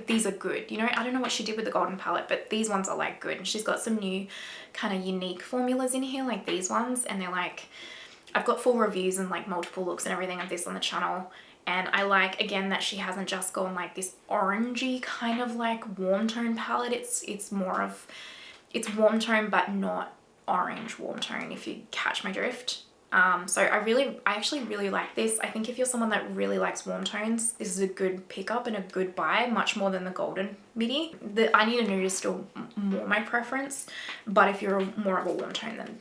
these are good. You know, I don't know what she did with the golden palette, but these ones are like good. And she's got some new kind of unique formulas in here, like these ones, and they're like, I've got full reviews and like multiple looks and everything of this on the channel. And I like, again, that she hasn't just gone like this orangey kind of like warm tone palette. It's more of, it's warm tone but not orange warm tone, if you catch my drift. So I actually really like this. I think if you're someone that really likes warm tones, this is a good pickup and a good buy, much more than the golden midi. The I Need a Nude is still more my preference, but if you're more of a warm tone, then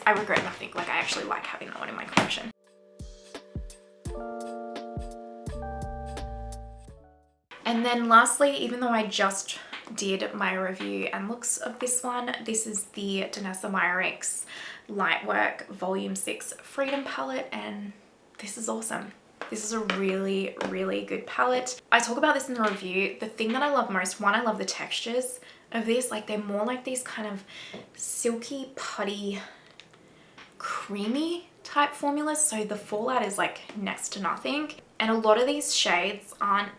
I regret nothing. Like, I actually like having that one in my collection. And then lastly, even though I just did my review and looks of this one, this is the Danessa Myricks Lightwork Volume 6 Freedom Palette, and this is awesome. This is a really good palette. I talk about this in the review. The thing that I love most, one, I love the textures of this. Like, they're more like these kind of silky, putty, creamy type formulas, so the fallout is like next to nothing. And a lot of these shades aren't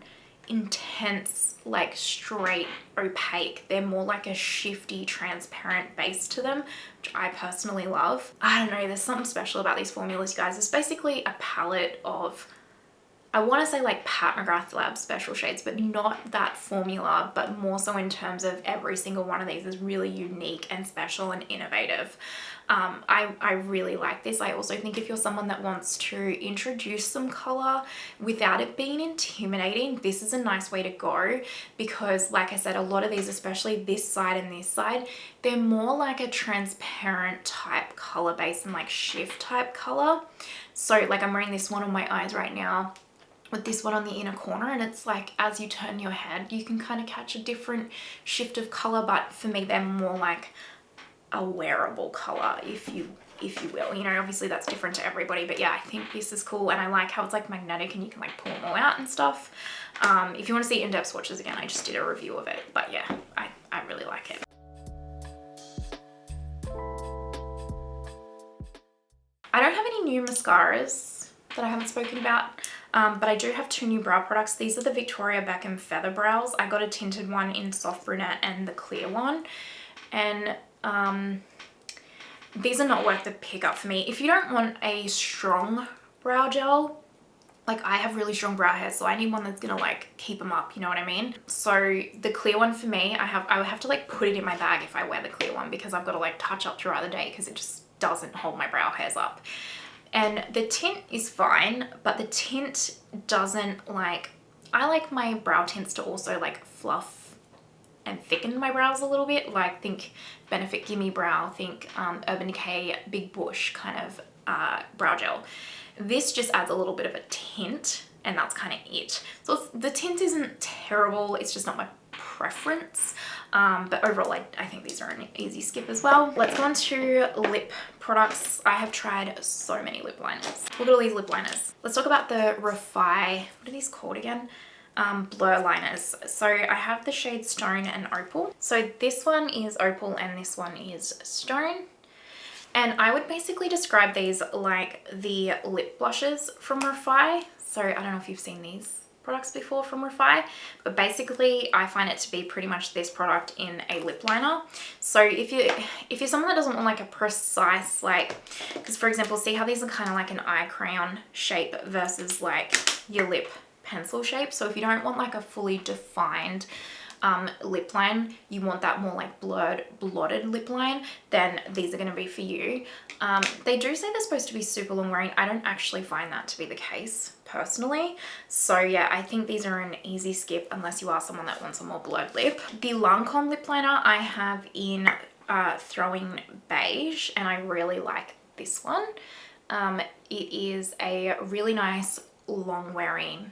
intense, like straight opaque. They're more like a shifty, transparent base to them, which I personally love. I don't know, there's something special about these formulas, you guys. It's basically a palette of I want to say like Pat McGrath Lab special shades, but not that formula, but more so in terms of every single one of these is really unique and special and innovative. I really like this. I also think if you're someone that wants to introduce some color without it being intimidating, this is a nice way to go, because like I said, a lot of these, especially this side and this side, they're more like a transparent type color base and like shift type color. So like I'm wearing this one on my eyes right now with this one on the inner corner, and it's like as you turn your head you can kind of catch a different shift of color, but for me they're more like a wearable color, if you will. You know, obviously that's different to everybody, but yeah, I think this is cool, and I like how it's like magnetic and you can like pull them all out and stuff. If you want to see in-depth swatches, again, I just did a review of it, but yeah, I really like it. I don't have any new mascaras that I haven't spoken about, but I do have two new brow products. These are the Victoria Beckham Feather Brows. I got a tinted one in Soft Brunette and the clear one, and these are not worth the pickup for me. If you don't want a strong brow gel, like I have really strong brow hair, so I need one that's gonna like keep them up, you know what I mean? So the clear one for me, I would have to like put it in my bag if I wear the clear one, because I've got to like touch up throughout the day because it just doesn't hold my brow hairs up. And the tint is fine, but the tint doesn't like, I like my brow tints to also like fluff and thicken my brows a little bit, like think Benefit Gimme Brow, think Urban Decay Big Bush kind of brow gel. This just adds a little bit of a tint, and that's kind of it. So the tint isn't terrible, it's just not my preference, but overall I think these are an easy skip as well. Let's go on to lip products. I have tried so many lip liners. Look at all these lip liners. Let's talk about the Rephr, what are these called again? Blur liners. So I have the shade Stone and Opal. So this one is Opal and this one is Stone. And I would basically describe these like the lip blushes from Rephr. So I don't know if you've seen these products before from Rephr, but basically I find it to be pretty much this product in a lip liner. So if you're someone that doesn't want like a precise, like, because for example, see how these are kind of like an eye crayon shape versus like your lip pencil shape. So if you don't want like a fully defined lip line, you want that more like blotted lip line, then these are going to be for you. They do say they're supposed to be super long wearing. I don't actually find that to be the case personally. So yeah, I think these are an easy skip unless you are someone that wants a more blurred lip. The Lancome lip liner I have in Throwing Beige, and I really like this one. It is a really nice long wearing,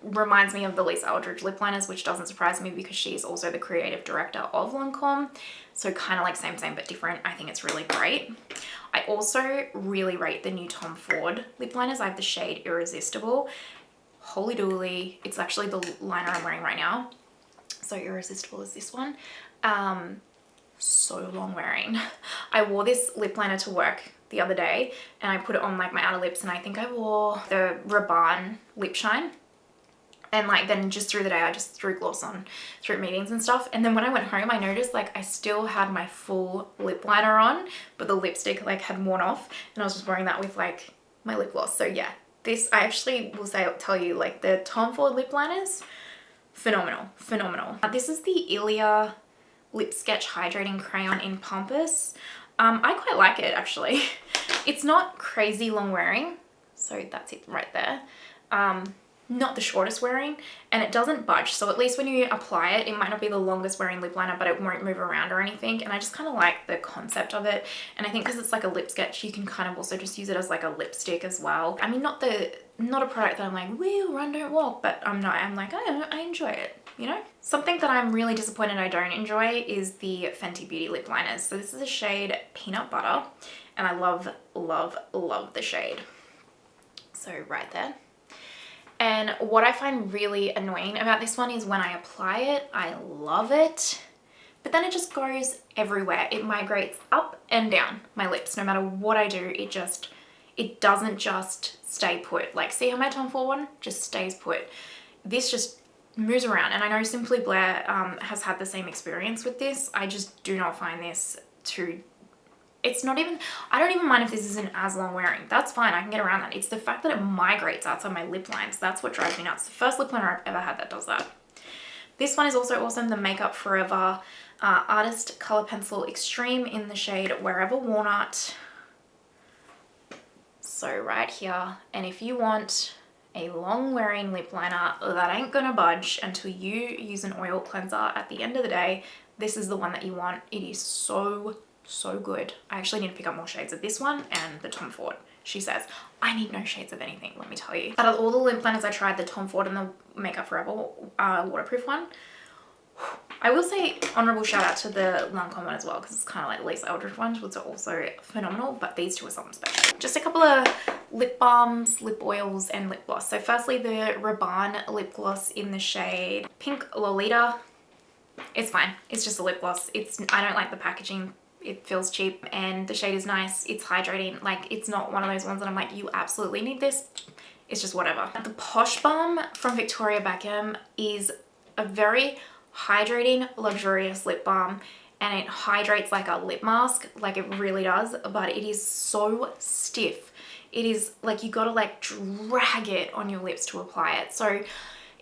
reminds me of the Lisa Eldridge lip liners, which doesn't surprise me because she's also the creative director of Lancome. So kind of like same but different. I think it's really great. I also really rate the new Tom Ford lip liners. I have the shade Irresistible. Holy dooly. It's actually the liner I'm wearing right now. So Irresistible is this one. So long wearing. I wore this lip liner to work the other day and I put it on like my outer lips, and I think I wore the Rabanne Lip Shine. And like then just through the day I just threw gloss on through meetings and stuff, and then when I went home I noticed like I still had my full lip liner on, but the lipstick like had worn off, and I was just wearing that with like my lip gloss. So yeah, this, I actually will tell you, like the Tom Ford lip liners, phenomenal. This is the Ilia Lip Sketch Hydrating Crayon in Pampas. I quite like it actually. It's not crazy long wearing, so that's it right there. Not the shortest wearing, and it doesn't budge, so at least when you apply it, it might not be the longest wearing lip liner, but it won't move around or anything, and I just kind of like the concept of it. And I think because it's like a lip sketch, you can kind of also just use it as like a lipstick as well. I mean, not a product that I'm like, wheel, run, don't walk, but I'm like, I enjoy it, you know? Something that I'm really disappointed I don't enjoy is the Fenty Beauty lip liners. So this is a shade Peanut Butter, and I love the shade. So right there. And what I find really annoying about this one is when I apply it, I love it, but then it just goes everywhere. It migrates up and down my lips. No matter what I do, it doesn't just stay put. Like, see how my Tom Ford one just stays put? This just moves around, and I know Simply Blair has had the same experience with this. I just do not find this to it's not even, I don't even mind if this isn't as long wearing. That's fine, I can get around that. It's the fact that it migrates outside my lip lines. That's what drives me nuts. The first lip liner I've ever had that does that. This one is also awesome, the Makeup Forever Artist Color Pencil Extreme in the shade Wherever Walnut. So right here, and if you want a long wearing lip liner that ain't gonna budge until you use an oil cleanser at the end of the day, this is the one that you want. It is so good. I actually need to pick up more shades of this one and the Tom Ford. She says, I need no shades of anything, let me tell you. Out of all the lip liners I tried, the Tom Ford and the Makeup Forever waterproof one, I will say honorable shout out to the Lancome one as well, because it's kind of like the Lisa Eldridge ones, which are also phenomenal, but these two are something special. Just a couple of lip balms, lip oils, and lip gloss. So firstly, the Rabanne lip gloss in the shade Pink Lolita. It's fine. It's just a lip gloss. I don't like the packaging. It feels cheap, and the shade is nice. It's hydrating. Like, it's not one of those ones that I'm like, you absolutely need this. It's just whatever. The Posh Balm from Victoria Beckham is a very hydrating, luxurious lip balm, and it hydrates like a lip mask, like it really does, but it is so stiff. It is like you gotta like drag it on your lips to apply it. So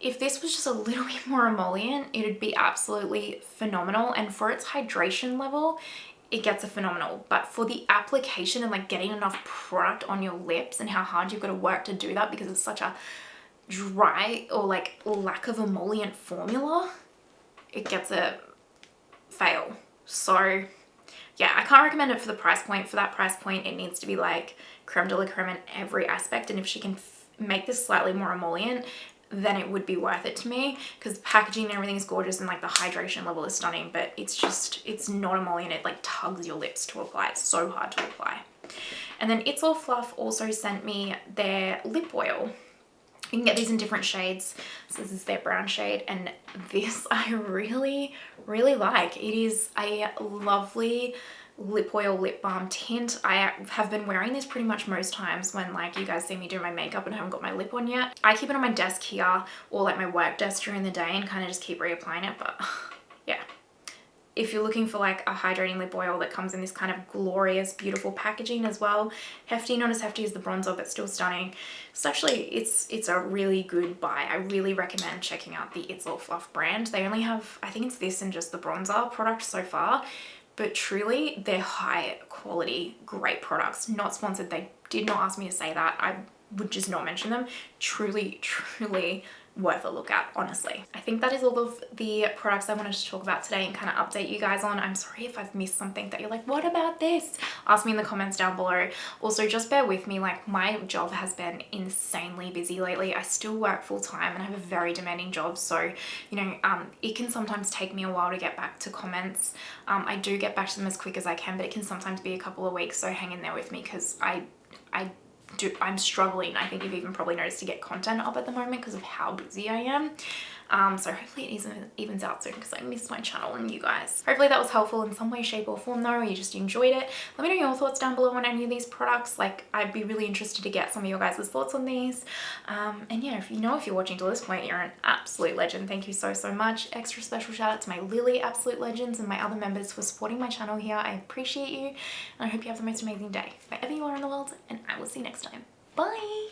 if this was just a little bit more emollient, it would be absolutely phenomenal, and for its hydration level, it gets a phenomenal. But for the application and like getting enough product on your lips and how hard you've got to work to do that because it's such a dry or like lack of emollient formula, it gets a fail. So yeah, I can't recommend it for the price point. For that price point, it needs to be like creme de la creme in every aspect, and if she can make this slightly more emollient, then it would be worth it to me, because the packaging and everything is gorgeous and like the hydration level is stunning, but it's not emollient. It like tugs your lips to apply. It's so hard to apply. And then It's All Fluff also sent me their lip oil. You can get these in different shades. So this is their brown shade, and this I really like. It is a lovely lip oil lip balm tint. I have been wearing this pretty much most times when like you guys see me do my makeup and I haven't got my lip on yet. I keep it on my desk here or like my work desk during the day and kind of just keep reapplying it, but yeah. If you're looking for like a hydrating lip oil that comes in this kind of glorious, beautiful packaging as well, hefty, not as hefty as the bronzer, but still stunning. So actually, it's a really good buy. I really recommend checking out the It's All Fluff brand. They only have, I think it's this and just the bronzer product so far, but truly they're high quality, great products. Not sponsored. They did not ask me to say that. I would just not mention them. Truly worth a look at, honestly. I think that is all of the products I wanted to talk about today and kind of update you guys on. I'm sorry if I've missed something that you're like, what about this? Ask me in the comments down below. Also, just bear with me, like my job has been insanely busy lately. I still work full time and I have a very demanding job, so you know, it can sometimes take me a while to get back to comments. I do get back to them as quick as I can, but it can sometimes be a couple of weeks, so hang in there with me, because I'm struggling, I think you've even probably noticed, to get content up at the moment because of how busy I am. So hopefully it evens out soon, because I miss my channel and you guys. Hopefully that was helpful in some way, shape or form though, or you just enjoyed it. Let me know your thoughts down below on any of these products. Like, I'd be really interested to get some of your guys' thoughts on these. And yeah, if you're watching to this point, you're an absolute legend. Thank you so much. Extra special shout out to my Lily absolute legends and my other members for supporting my channel here. I appreciate you, and I hope you have the most amazing day wherever you are in the world, and I will see you next time. Bye!